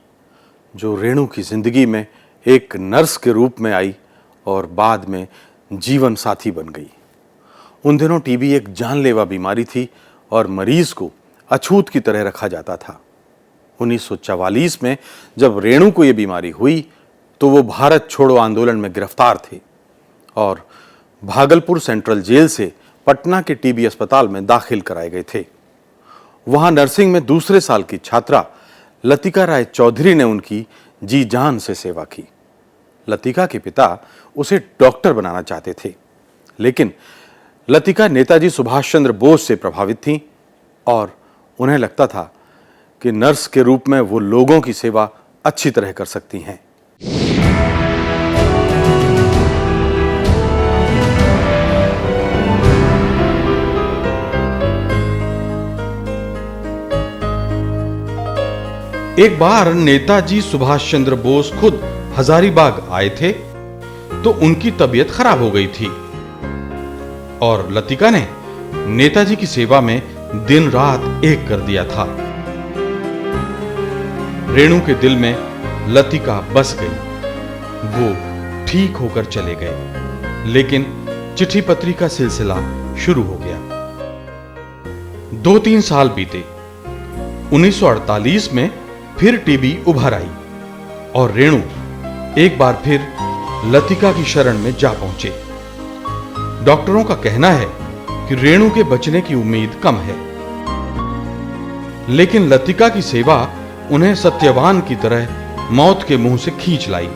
जो रेणु की जिंदगी में एक नर्स के रूप में आई और बाद में जीवन साथी बन गई। उन दिनों टीबी एक जानलेवा बीमारी थी और मरीज को अछूत की तरह रखा जाता था। 1944 में जब रेणु को यह बीमारी हुई तो वो भारत छोड़ो आंदोलन में गिरफ्तार थे और भागलपुर सेंट्रल जेल से पटना के टीबी अस्पताल में दाखिल कराए गए थे। वहां नर्सिंग में दूसरे साल की छात्रा लतिका राय चौधरी ने उनकी जी जान से सेवा की। लतिका के पिता उसे डॉक्टर बनाना चाहते थे, लेकिन लतिका नेताजी सुभाष चंद्र बोस से प्रभावित थीं और उन्हें लगता था कि नर्स के रूप में वो लोगों की सेवा अच्छी तरह कर सकती हैं। एक बार नेताजी सुभाष चंद्र बोस खुद हजारीबाग आए थे तो उनकी तबीयत खराब हो गई थी और लतिका ने नेताजी की सेवा में दिन रात एक कर दिया था। रेणु के दिल में लतिका बस गई। वो ठीक होकर चले गए, लेकिन चिट्ठी पत्री का सिलसिला शुरू हो गया। 2-3 साल बीते। 1948 में फिर टीबी उभर आई और रेणु एक बार फिर लतिका की शरण में जा पहुंचे। डॉक्टरों का कहना है कि रेणु के बचने की उम्मीद कम है, लेकिन लतिका की सेवा उन्हें सत्यवान की तरह मौत के मुंह से खींच लाई।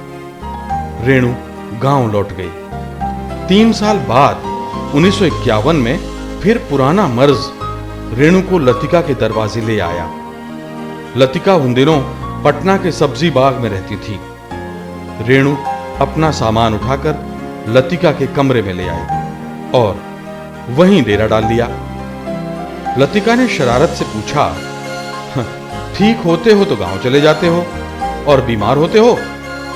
रेणु गांव लौट गई। 3 साल बाद 1951 में फिर पुराना मर्ज रेणु को लतिका के दरवाजे ले आया। लतिका उन दिनों पटना के सब्जी बाग में रहती थी। रेणु अपना सामान उठाकर लतिका के कमरे में ले आई और वहीं डेरा डाल लिया। लतिका ने शरारत से पूछा, ठीक होते हो तो गांव चले जाते हो और बीमार होते हो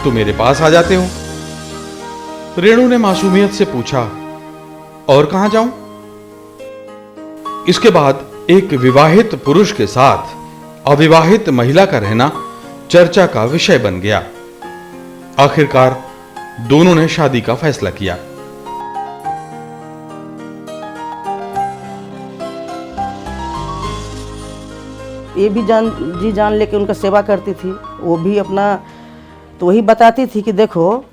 तो मेरे पास आ जाते हो। रेणु ने मासूमियत से पूछा, और कहां जाऊं? इसके बाद एक विवाहित पुरुष के साथ अविवाहित महिला का रहना चर्चा का विषय बन गया। आखिरकार दोनों ने शादी का फैसला किया। ये भी जान लेके उनका सेवा करती थी। वो भी अपना तो वही बताती थी कि देखो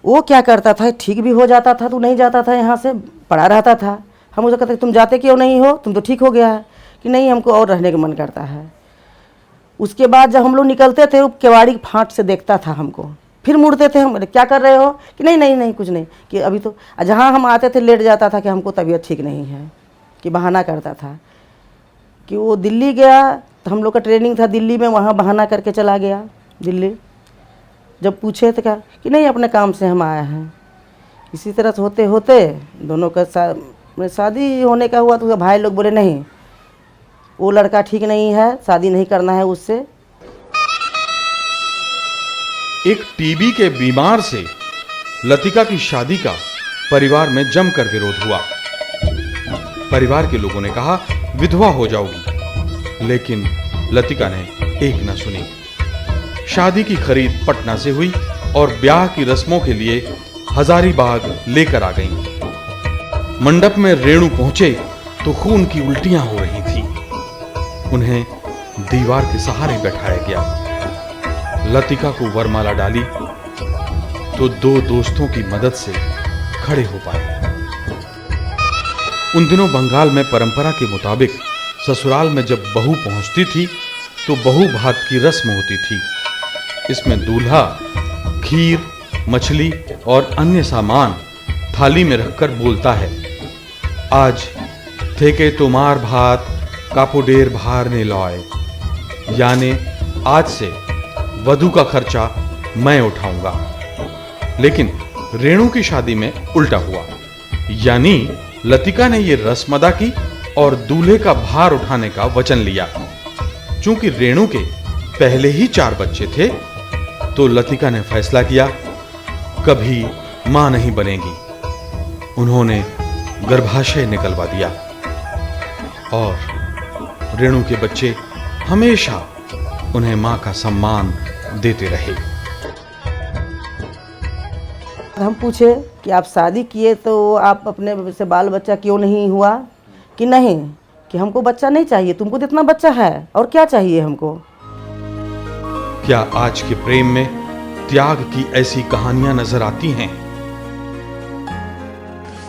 वो क्या करता था, ठीक भी हो जाता था तो नहीं जाता था, यहाँ से पड़ा रहता था। हम उसे कहते तुम जाते क्यों नहीं हो, तुम तो ठीक हो गया है। कि नहीं, हमको और रहने का मन करता है। उसके बाद जब हम लोग निकलते थे, वो केवाड़ी फाँट से देखता था हमको, फिर मुड़ते थे। हम क्या कर रहे हो? कि नहीं नहीं नहीं कुछ नहीं, कि अभी तो। जहाँ हम आते थे लेट जाता था कि हमको तबीयत ठीक नहीं है, कि बहाना करता था। कि वो दिल्ली गया तो हम लोग का ट्रेनिंग था दिल्ली में, वहाँ बहाना करके चला गया दिल्ली। जब पूछे तो कहा कि नहीं अपने काम से हम आए हैं। इसी तरह से होते होते दोनों का शादी होने का हुआ। तो भाई लोग बोले नहीं, वो लड़का ठीक नहीं है, शादी नहीं करना है उससे। एक टीबी के बीमार से लतिका की शादी का परिवार में जमकर विरोध हुआ। परिवार के लोगों ने कहा विधवा हो जाओगी, लेकिन लतिका ने एक न सुनी। शादी की खरीद पटना से हुई और ब्याह की रस्मों के लिए हजारीबाग लेकर आ गईं। मंडप में रेणु पहुंचे तो खून की उल्टियां हो रही थी। उन्हें दीवार के सहारे बैठाया गया। लतिका को वरमाला डाली तो दो दोस्तों की मदद से खड़े हो पाए। उन दिनों बंगाल में परंपरा के मुताबिक ससुराल में जब बहू पहुंचती थी तो बहू भात की रस्म होती थी। इसमें दूल्हा खीर, मछली और अन्य सामान थाली में रखकर बोलता है, आज थेके तुम्हार भात कापोडेर भार ने लॉय, यानी आज से वधू का खर्चा मैं उठाऊंगा। लेकिन रेणु की शादी में उल्टा हुआ, यानी लतिका ने यह रस्म अदा की और दूल्हे का भार उठाने का वचन लिया। चूंकि रेणु के पहले ही 4 बच्चे थे तो लतिका ने फैसला किया कभी मां नहीं बनेगी। उन्होंने गर्भाशय निकलवा दिया और रेणु के बच्चे हमेशा उन्हें मां का सम्मान देते रहे। हम पूछे कि आप शादी किए तो आप अपने से बाल बच्चा क्यों नहीं हुआ, कि नहीं, कि हमको बच्चा नहीं चाहिए, तुमको तो इतना बच्चा है और क्या चाहिए हमको। क्या आज के प्रेम में त्याग की ऐसी कहानियां नजर आती हैं?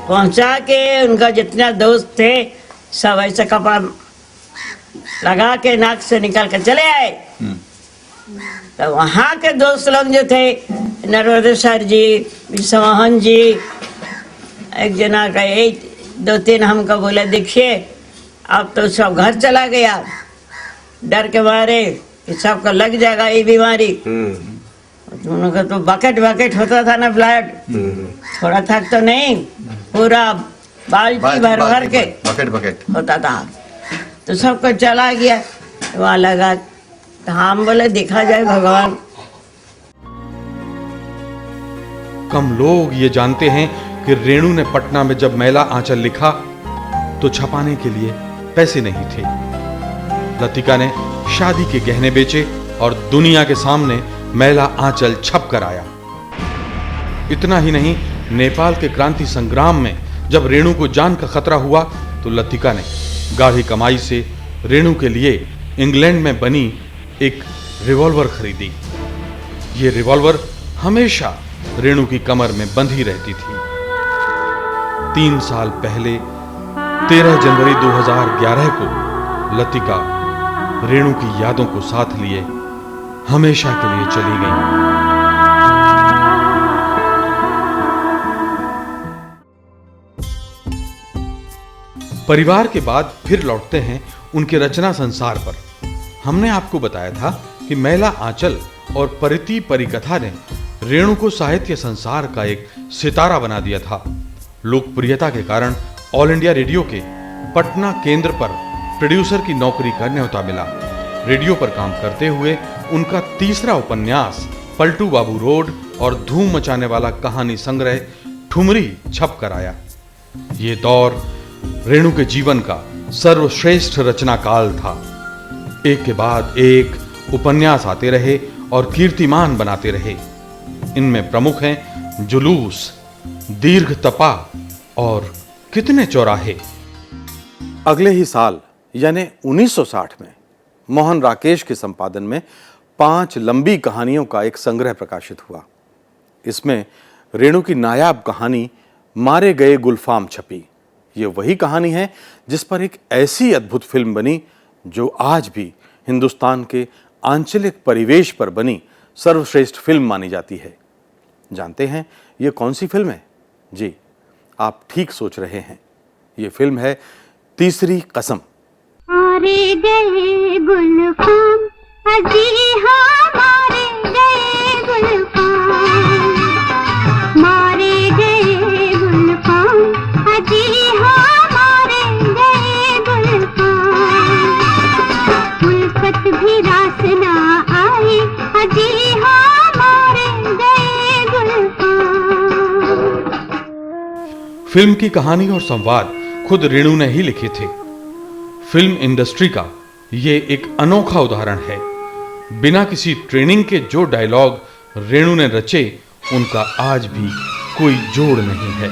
पहुंचा के उनका जितना दोस्त थे सब ऐसा कपार लगा के नाक से निकाल कर चले आए। तो वहाँ के दोस्त लोग जो थे, नरवदे सर जी, विश्वमोहन जी, एक जना का 2-3 हमको बोले देखिए अब तो सब घर चला गया, डर के मारे कि सबको लग जाएगा ये बीमारी। उनका तो बकेट होता था ना ब्लड, थोड़ा था तो नहीं, पूरा बाल्टी भर के बकेट होता था। तो सबको चला गया, वहाँ लगा। तो हम बोले देखा जाए भगवान। कम लोग ये जानते हैं कि रेणु ने पटना में जब मैला आंचल लिखा तो छपाने के लिए पैसे नहीं थे। लतिका ने शादी के गहने बेचे और दुनिया के सामने मैला आंचल छप कर आया। इतना ही नहीं, नेपाल के क्रांति संग्राम में जब रेणु को जान का खतरा हुआ तो लतिका ने गाढ़ी कमाई से रेणु के लिए इंग्लैंड में बनी एक रिवॉल्वर खरीदी। ये रिवॉल्वर हमेशा रेणु की कमर में बंधी रहती थी। 3 साल पहले 13 जनवरी 2011 को लतिका रेणु की यादों को साथ लिए हमेशा के लिए चली गई। परिवार के बाद फिर लौटते हैं उनके रचना संसार पर। हमने आपको बताया था कि मैला आंचल और परिति परिकथा ने रेणु को साहित्य संसार का एक सितारा बना दिया था। लोकप्रियता के कारण ऑल इंडिया रेडियो के पटना केंद्र पर प्रोड्यूसर की नौकरी का न्योता मिला। रेडियो पर काम करते हुए उनका तीसरा उपन्यास पलटू बाबू रोड और धूम मचाने वाला कहानी संग्रह ठुमरी छप कर आया। ये दौर रेणु के जीवन का सर्वश्रेष्ठ रचना काल था। एक के बाद एक उपन्यास आते रहे और कीर्तिमान बनाते रहे। इनमें प्रमुख हैं जुलूस, दीर्घ तपा और कितने चौराहे। अगले ही साल यानी 1960 में मोहन राकेश के संपादन में 5 लंबी कहानियों का एक संग्रह प्रकाशित हुआ। इसमें रेणु की नायाब कहानी मारे गए गुलफाम छपी। ये वही कहानी है जिस पर एक ऐसी अद्भुत फिल्म बनी जो आज भी हिंदुस्तान के आंचलिक परिवेश पर बनी सर्वश्रेष्ठ फिल्म मानी जाती है। जानते हैं ये कौन सी फिल्म है? जी, आप ठीक सोच रहे हैं। ये फिल्म है तीसरी कसम। मारे गए गुलफाम, अजी हाँ मारे गए गुलफाम, मारे गए गुलफाम, अजी हाँ मारे गए गुलफाम, उल्फत भी रास ना आई, अजी हाँ मारे गए गुलफाम। फिल्म की कहानी और संवाद खुद रेणु ने ही लिखे थे। फिल्म इंडस्ट्री का ये एक अनोखा उदाहरण है। बिना किसी ट्रेनिंग के जो डायलॉग रेणु ने रचे उनका आज भी कोई जोड़ नहीं है।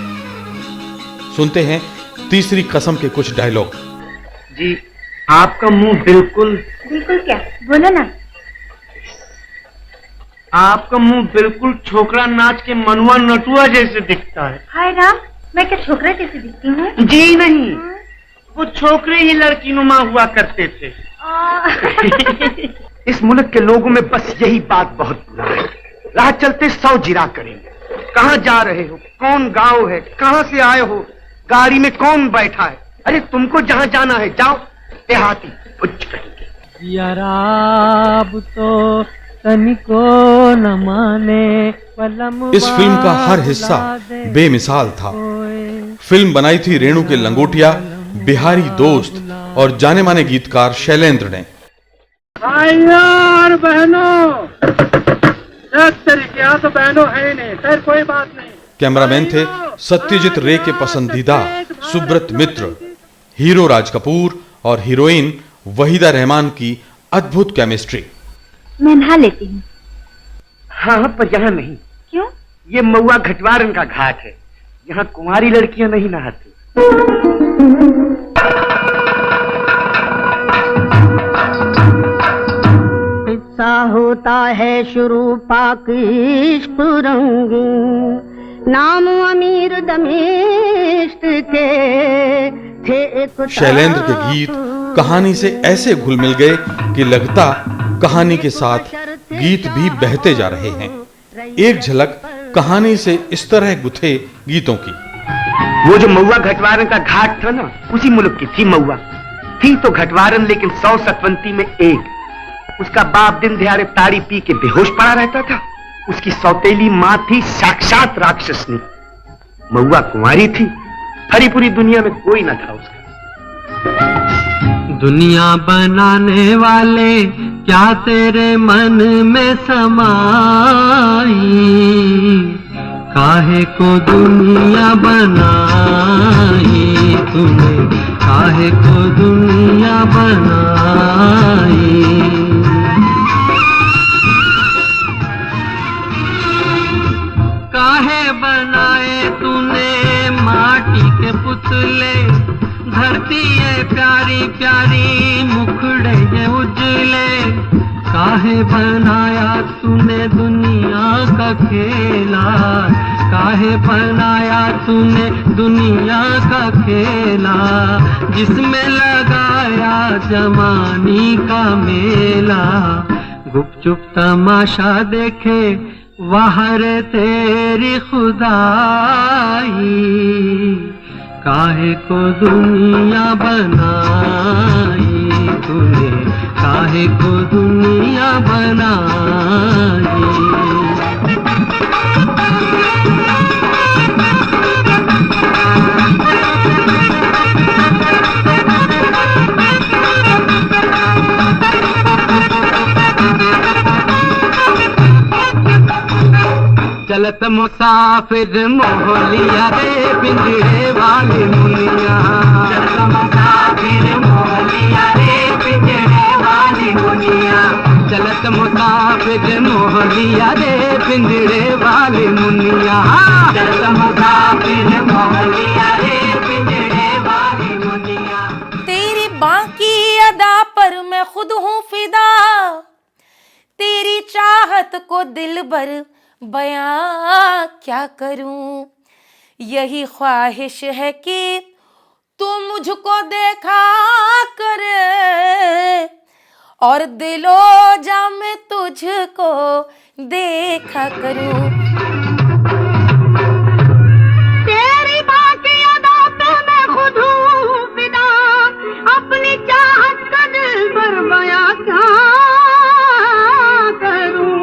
सुनते हैं तीसरी कसम के कुछ डायलॉग। जी, आपका मुंह बिल्कुल बिल्कुल क्या? बोलो ना। आपका मुंह बिल्कुल छोकरा नाच के मनुआ नटुआ जैसे दिखता है। हाय राम, मैं क्या छोकरा जैसे दिखती हूँ? जी नहीं, वो छोकरे ही लड़की नुमा हुआ करते थे। इस मुल्क के लोगों में बस यही बात बहुत बुरा है, राह चलते 100 जिरा करेंगे। कहाँ जा रहे हो, कौन गाँव है, कहाँ से आए हो, गाड़ी में कौन बैठा है। अरे तुमको जहाँ जाना है जाओ, देहाती कुछ कहेंगे। याराब तो तनिको न माने। इस फिल्म का हर हिस्सा बेमिसाल था। फिल्म बनाई थी रेणु के लंगोटिया, बिहारी दोस्त और जाने माने गीतकार शैलेंद्र ने। यार बहनों, तरीके तो बहनों है नहीं, फिर कोई बात नहीं। कैमरामैन थे सत्यजीत रे के पसंदीदा सुब्रत मित्र, हीरो राज कपूर और हीरोइन वहीदा रहमान की अद्भुत केमिस्ट्री। मैं नहा लेती हूँ। हाँ, पर यहाँ नहीं। क्यों? ये महुआ घटवारन का घाट है, यहाँ कुंवारी लड़कियां नहीं नहाती। किस्सा होता है शुरू पाक इश्क रंगीन, नाम अमीर दमिश्क के थे एक। शैलेंद्र के गीत कहानी से ऐसे घुल मिल गए कि लगता कहानी के साथ गीत भी बहते जा रहे हैं। एक झलक कहानी से इस तरह गुथे गीतों की। वो जो महुआ घटवारन का घाट था ना, उसी मुल्क की थी महुआ। थी तो घटवारन, लेकिन 100 सतवंती में एक। उसका बाप दिन दिहाड़े ताड़ी पी के बेहोश पड़ा रहता था। उसकी सौतेली माँ थी साक्षात राक्षसनी। महुआ कुंवारी थी, हरी पूरी दुनिया में कोई न था उसका। दुनिया बनाने वाले क्या तेरे मन में समाई, काहे को दुनिया बनाई तूने, काहे को दुनिया बनाई। काहे बनाए तूने माटी के पुतले, धरती है प्यारी प्यारी मुखड़े ये उजले। काहे बनाया तूने दुनिया का खेला, काहे बनाया तूने दुनिया का खेला, जिसमें लगाया जवानी का मेला। गुपचुप तमाशा देखे वहाँ रे तेरी खुदाई, काहे को दुनिया बनाई तूने, काहे को दुनिया बनाई। चलत मुसाफिर मोहलिया रे पिंजरे वाली मुनिया, चलत मुसाफिर मोहलिया रे पिंजरे वाली मुनिया, चलत मुसाफिर मोहलिया रे पिंजरे वाली मुनिया, चलत मुसाफिर मोहलिया रे पिंजरे वाली मुनिया। तेरी बाकी अदा पर मैं खुद हूँ फिदा, तेरी चाहत को दिल भर बयां क्या करूं। यही ख्वाहिश है कि तू मुझको देखा करे और दिलो जा मैं तुझको देखा करूं। तेरी बाकी अदा पे मैं खुद हूँ फिदा, अपनी चाहत का दिल भर बयां क्या करूं।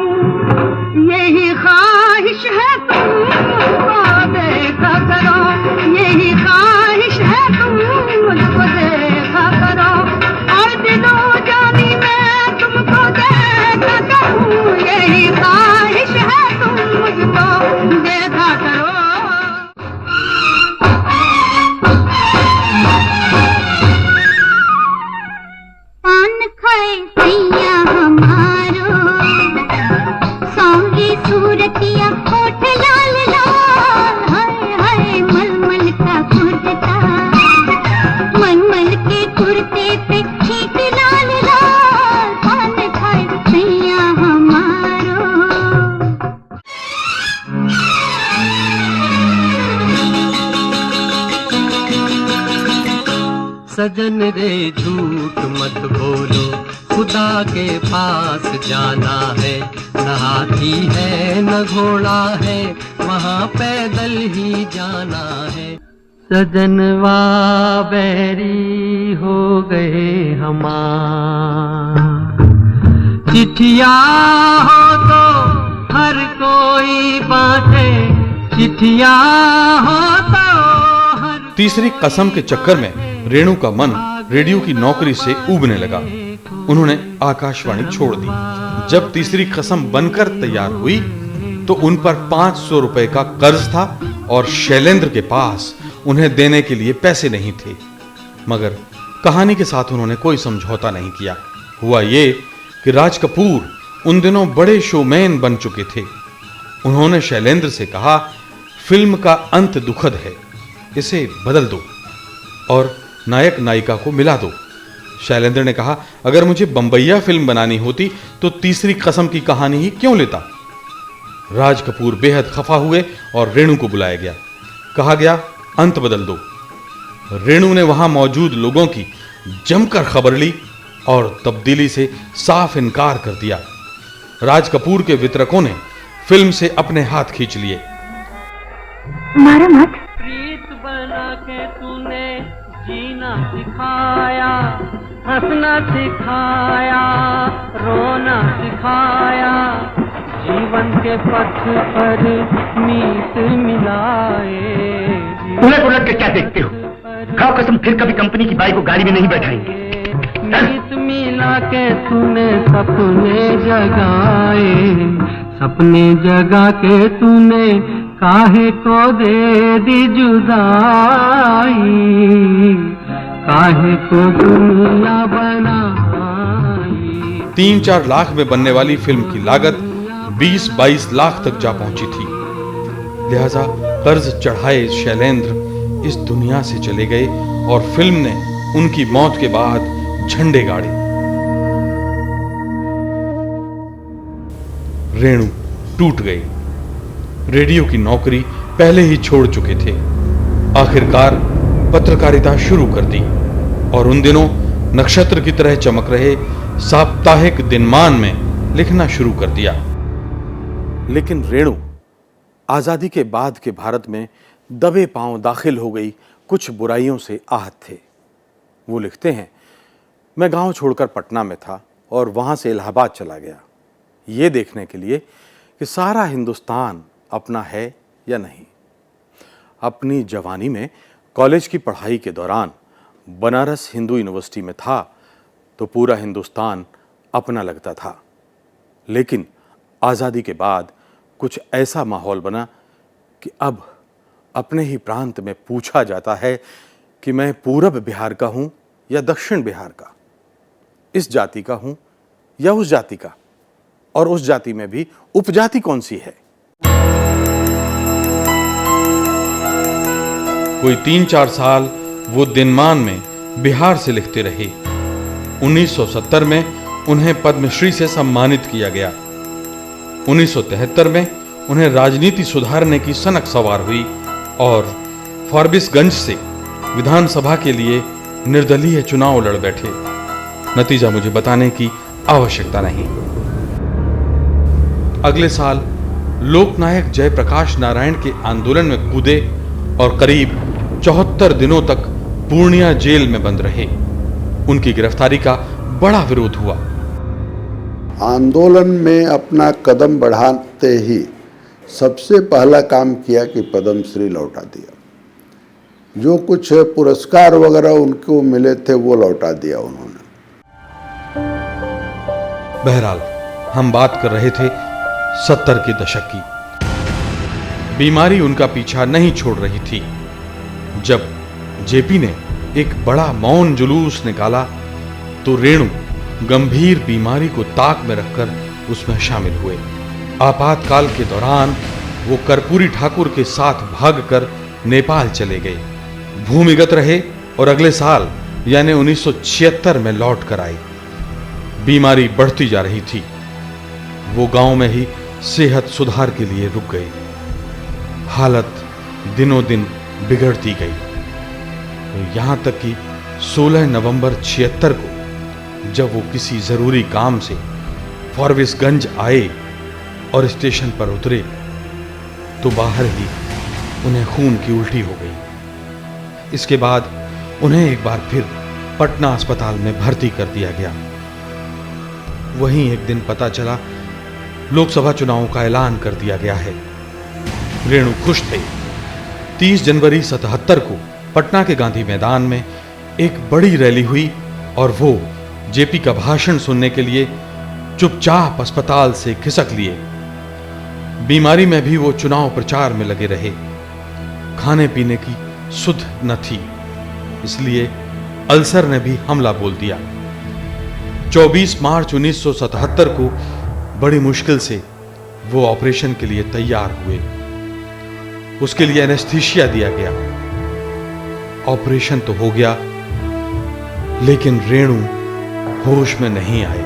यही ख्वाहिश है तुमको देखा करो, यही ख्वाहिश है तुम मुझको देखा करो और दिलों जानी मैं तुमको देखा करूं। यही ख्वाहिश है तुम मुझको देखा करो। पान खाए सैया हमारो, सूरतिया होठ ला सजन रे झूठ मत बोलो, खुदा के पास जाना है, न हाथी है न घोड़ा है, वहाँ पैदल ही जाना है। सजनवा बैरी हो गए हमार, चिट्ठिया हो तो हर कोई बांटे, चिट्ठिया हो तो हर। तीसरी कसम के चक्कर में रेणु का मन रेडियो की नौकरी से ऊबने लगा। उन्होंने आकाशवाणी छोड़ दी। जब तीसरी कसम बनकर तैयार हुई तो उन पर 500 रुपए का कर्ज था और शैलेंद्र के पास उन्हें देने के लिए पैसे नहीं थे। मगर कहानी के साथ उन्होंने कोई समझौता नहीं किया। हुआ ये कि राज कपूर उन दिनों बड़े शोमैन बन चुके थे। उन्होंने शैलेंद्र से कहा, फिल्म का अंत दुखद है, इसे बदल दो और नायक नायिका को मिला दो। शैलेंद्र ने कहा, अगर मुझे बंबैया फिल्म बनानी होती तो तीसरी कसम की कहानी ही क्यों लेता। राज कपूर बेहद खफा हुए और रेणु को बुलाया गया। कहा गया, अंत बदल दो। रेणु ने वहां मौजूद लोगों की जमकर खबर ली और तब्दीली से साफ इनकार कर दिया। राज कपूर के वितरकों ने फिल्म से अपने हाथ खींच लिए। मारा मत। प्रीत बना के तूने जीना सिखाया, हंसना सिखाया, रोना सिखाया, जीवन के पथ पर मीत मिलाए। उलट उलट के क्या देखते हो? खाओ कसम, फिर कभी कंपनी की बाई को गाड़ी में नहीं बैठाएंगे। मीत मिला के तूने सपने जगाए, सपने जगा के तूने काहे को दे दी जुदाई, काहे को दुनिया बनाई। 3-4 लाख में बनने वाली फिल्म की लागत 20-22 लाख तक जा पहुंची थी। लिहाजा कर्ज चढ़ाए शैलेंद्र इस दुनिया से चले गए और फिल्म ने उनकी मौत के बाद झंडे गाड़े। रेणु टूट गई। रेडियो की नौकरी पहले ही छोड़ चुके थे। आखिरकार पत्रकारिता शुरू कर दी और उन दिनों नक्षत्र की तरह चमक रहे साप्ताहिक दिनमान में लिखना शुरू कर दिया। लेकिन रेणु आजादी के बाद के भारत में दबे पांव दाखिल हो गई कुछ बुराइयों से आहत थे। वो लिखते हैं, मैं गांव छोड़कर पटना में था और वहां से इलाहाबाद चला गया, ये देखने के लिए कि सारा हिंदुस्तान अपना है या नहीं। अपनी जवानी में कॉलेज की पढ़ाई के दौरान बनारस हिंदू यूनिवर्सिटी में था तो पूरा हिंदुस्तान अपना लगता था। लेकिन आज़ादी के बाद कुछ ऐसा माहौल बना कि अब अपने ही प्रांत में पूछा जाता है कि मैं पूरब बिहार का हूं या दक्षिण बिहार का, इस जाति का हूं या उस जाति का, और उस जाति में भी उपजाति कौन सी है। कोई 3-4 साल वो दिनमान में बिहार से लिखते रहे। 1970 में उन्हें पद्मश्री से सम्मानित किया गया। 1973 में उन्हें राजनीति सुधारने की सनक सवार हुई और फारबिसगंज से विधानसभा के लिए निर्दलीय चुनाव लड़ बैठे। नतीजा मुझे बताने की आवश्यकता नहीं। अगले साल लोकनायक जयप्रकाश नारायण के आंदोलन में कूदे और करीब 74 दिनों तक पूर्णिया जेल में बंद रहे। उनकी गिरफ्तारी का बड़ा विरोध हुआ। आंदोलन में अपना कदम बढ़ाते ही सबसे पहला काम किया कि पद्मश्री लौटा दिया। जो कुछ पुरस्कार वगैरह उनको मिले थे वो लौटा दिया उन्होंने। बहरहाल हम बात कर रहे थे 70 के दशक की। बीमारी उनका पीछा नहीं छोड़ रही थी। जब जेपी ने एक बड़ा मौन जुलूस निकाला तो रेणु गंभीर बीमारी को ताक में रखकर उसमें शामिल हुए। आपातकाल के दौरान वो कर्पूरी ठाकुर के साथ भागकर नेपाल चले गए, भूमिगत रहे और अगले साल यानी 1976 में लौट कर आई। बीमारी बढ़ती जा रही थी। वो गांव में ही सेहत सुधार के लिए रुक गए। हालत दिनों दिन बिगड़ती गई, तो यहां तक कि 16 नवंबर 76 को जब वो किसी जरूरी काम से फॉरबिसगंज आए और स्टेशन पर उतरे तो बाहर ही उन्हें खून की उल्टी हो गई। इसके बाद उन्हें एक बार फिर पटना अस्पताल में भर्ती कर दिया गया। वहीं एक दिन पता चला लोकसभा चुनावों का ऐलान कर दिया गया है। रेणु खुश थे। 30 जनवरी 77 को पटना के गांधी मैदान में एक बड़ी रैली हुई और वो जेपी का भाषण सुनने के लिए चुपचाप अस्पताल से खिसक लिए। बीमारी में भी वो चुनाव प्रचार में लगे रहे। खाने पीने की सुध न थी, इसलिए अल्सर ने भी हमला बोल दिया। 24 मार्च 1977 को बड़ी मुश्किल से वो ऑपरेशन के लिए तैयार हुए। उसके लिए एनेस्थीसिया दिया गया। ऑपरेशन तो हो गया, लेकिन रेणु होश में नहीं आए।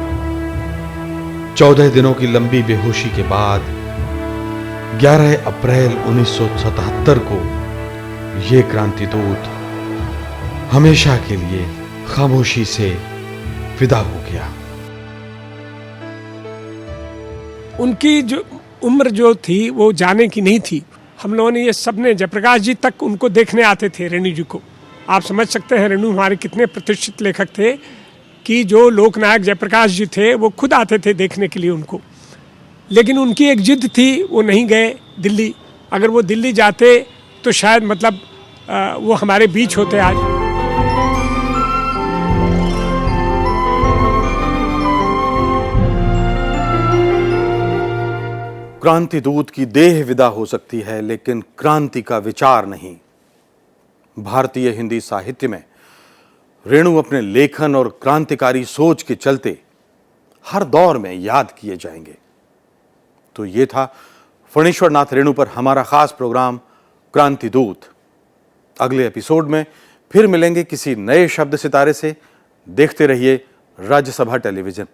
14 दिनों की लंबी बेहोशी के बाद 11 अप्रैल 1977 को ये क्रांति दूत हमेशा के लिए खामोशी से विदा हो गया। उनकी जो उम्र जो थी वो जाने की नहीं थी। हम लोगों ने ये सबने, जयप्रकाश जी तक उनको देखने आते थे, रेणु जी को। आप समझ सकते हैं रेणु हमारे कितने प्रतिष्ठित लेखक थे कि जो लोकनायक जयप्रकाश जी थे वो खुद आते थे देखने के लिए उनको। लेकिन उनकी एक जिद थी, वो नहीं गए दिल्ली। अगर वो दिल्ली जाते तो शायद मतलब वो हमारे बीच होते आज। क्रांति दूत की देह विदा हो सकती है, लेकिन क्रांति का विचार नहीं। भारतीय हिंदी साहित्य में रेणु अपने लेखन और क्रांतिकारी सोच के चलते हर दौर में याद किए जाएंगे। तो ये था फणीश्वर नाथ रेणु पर हमारा खास प्रोग्राम क्रांति दूत। अगले एपिसोड में फिर मिलेंगे किसी नए शब्द सितारे से। देखते रहिए राज्यसभा टेलीविजन।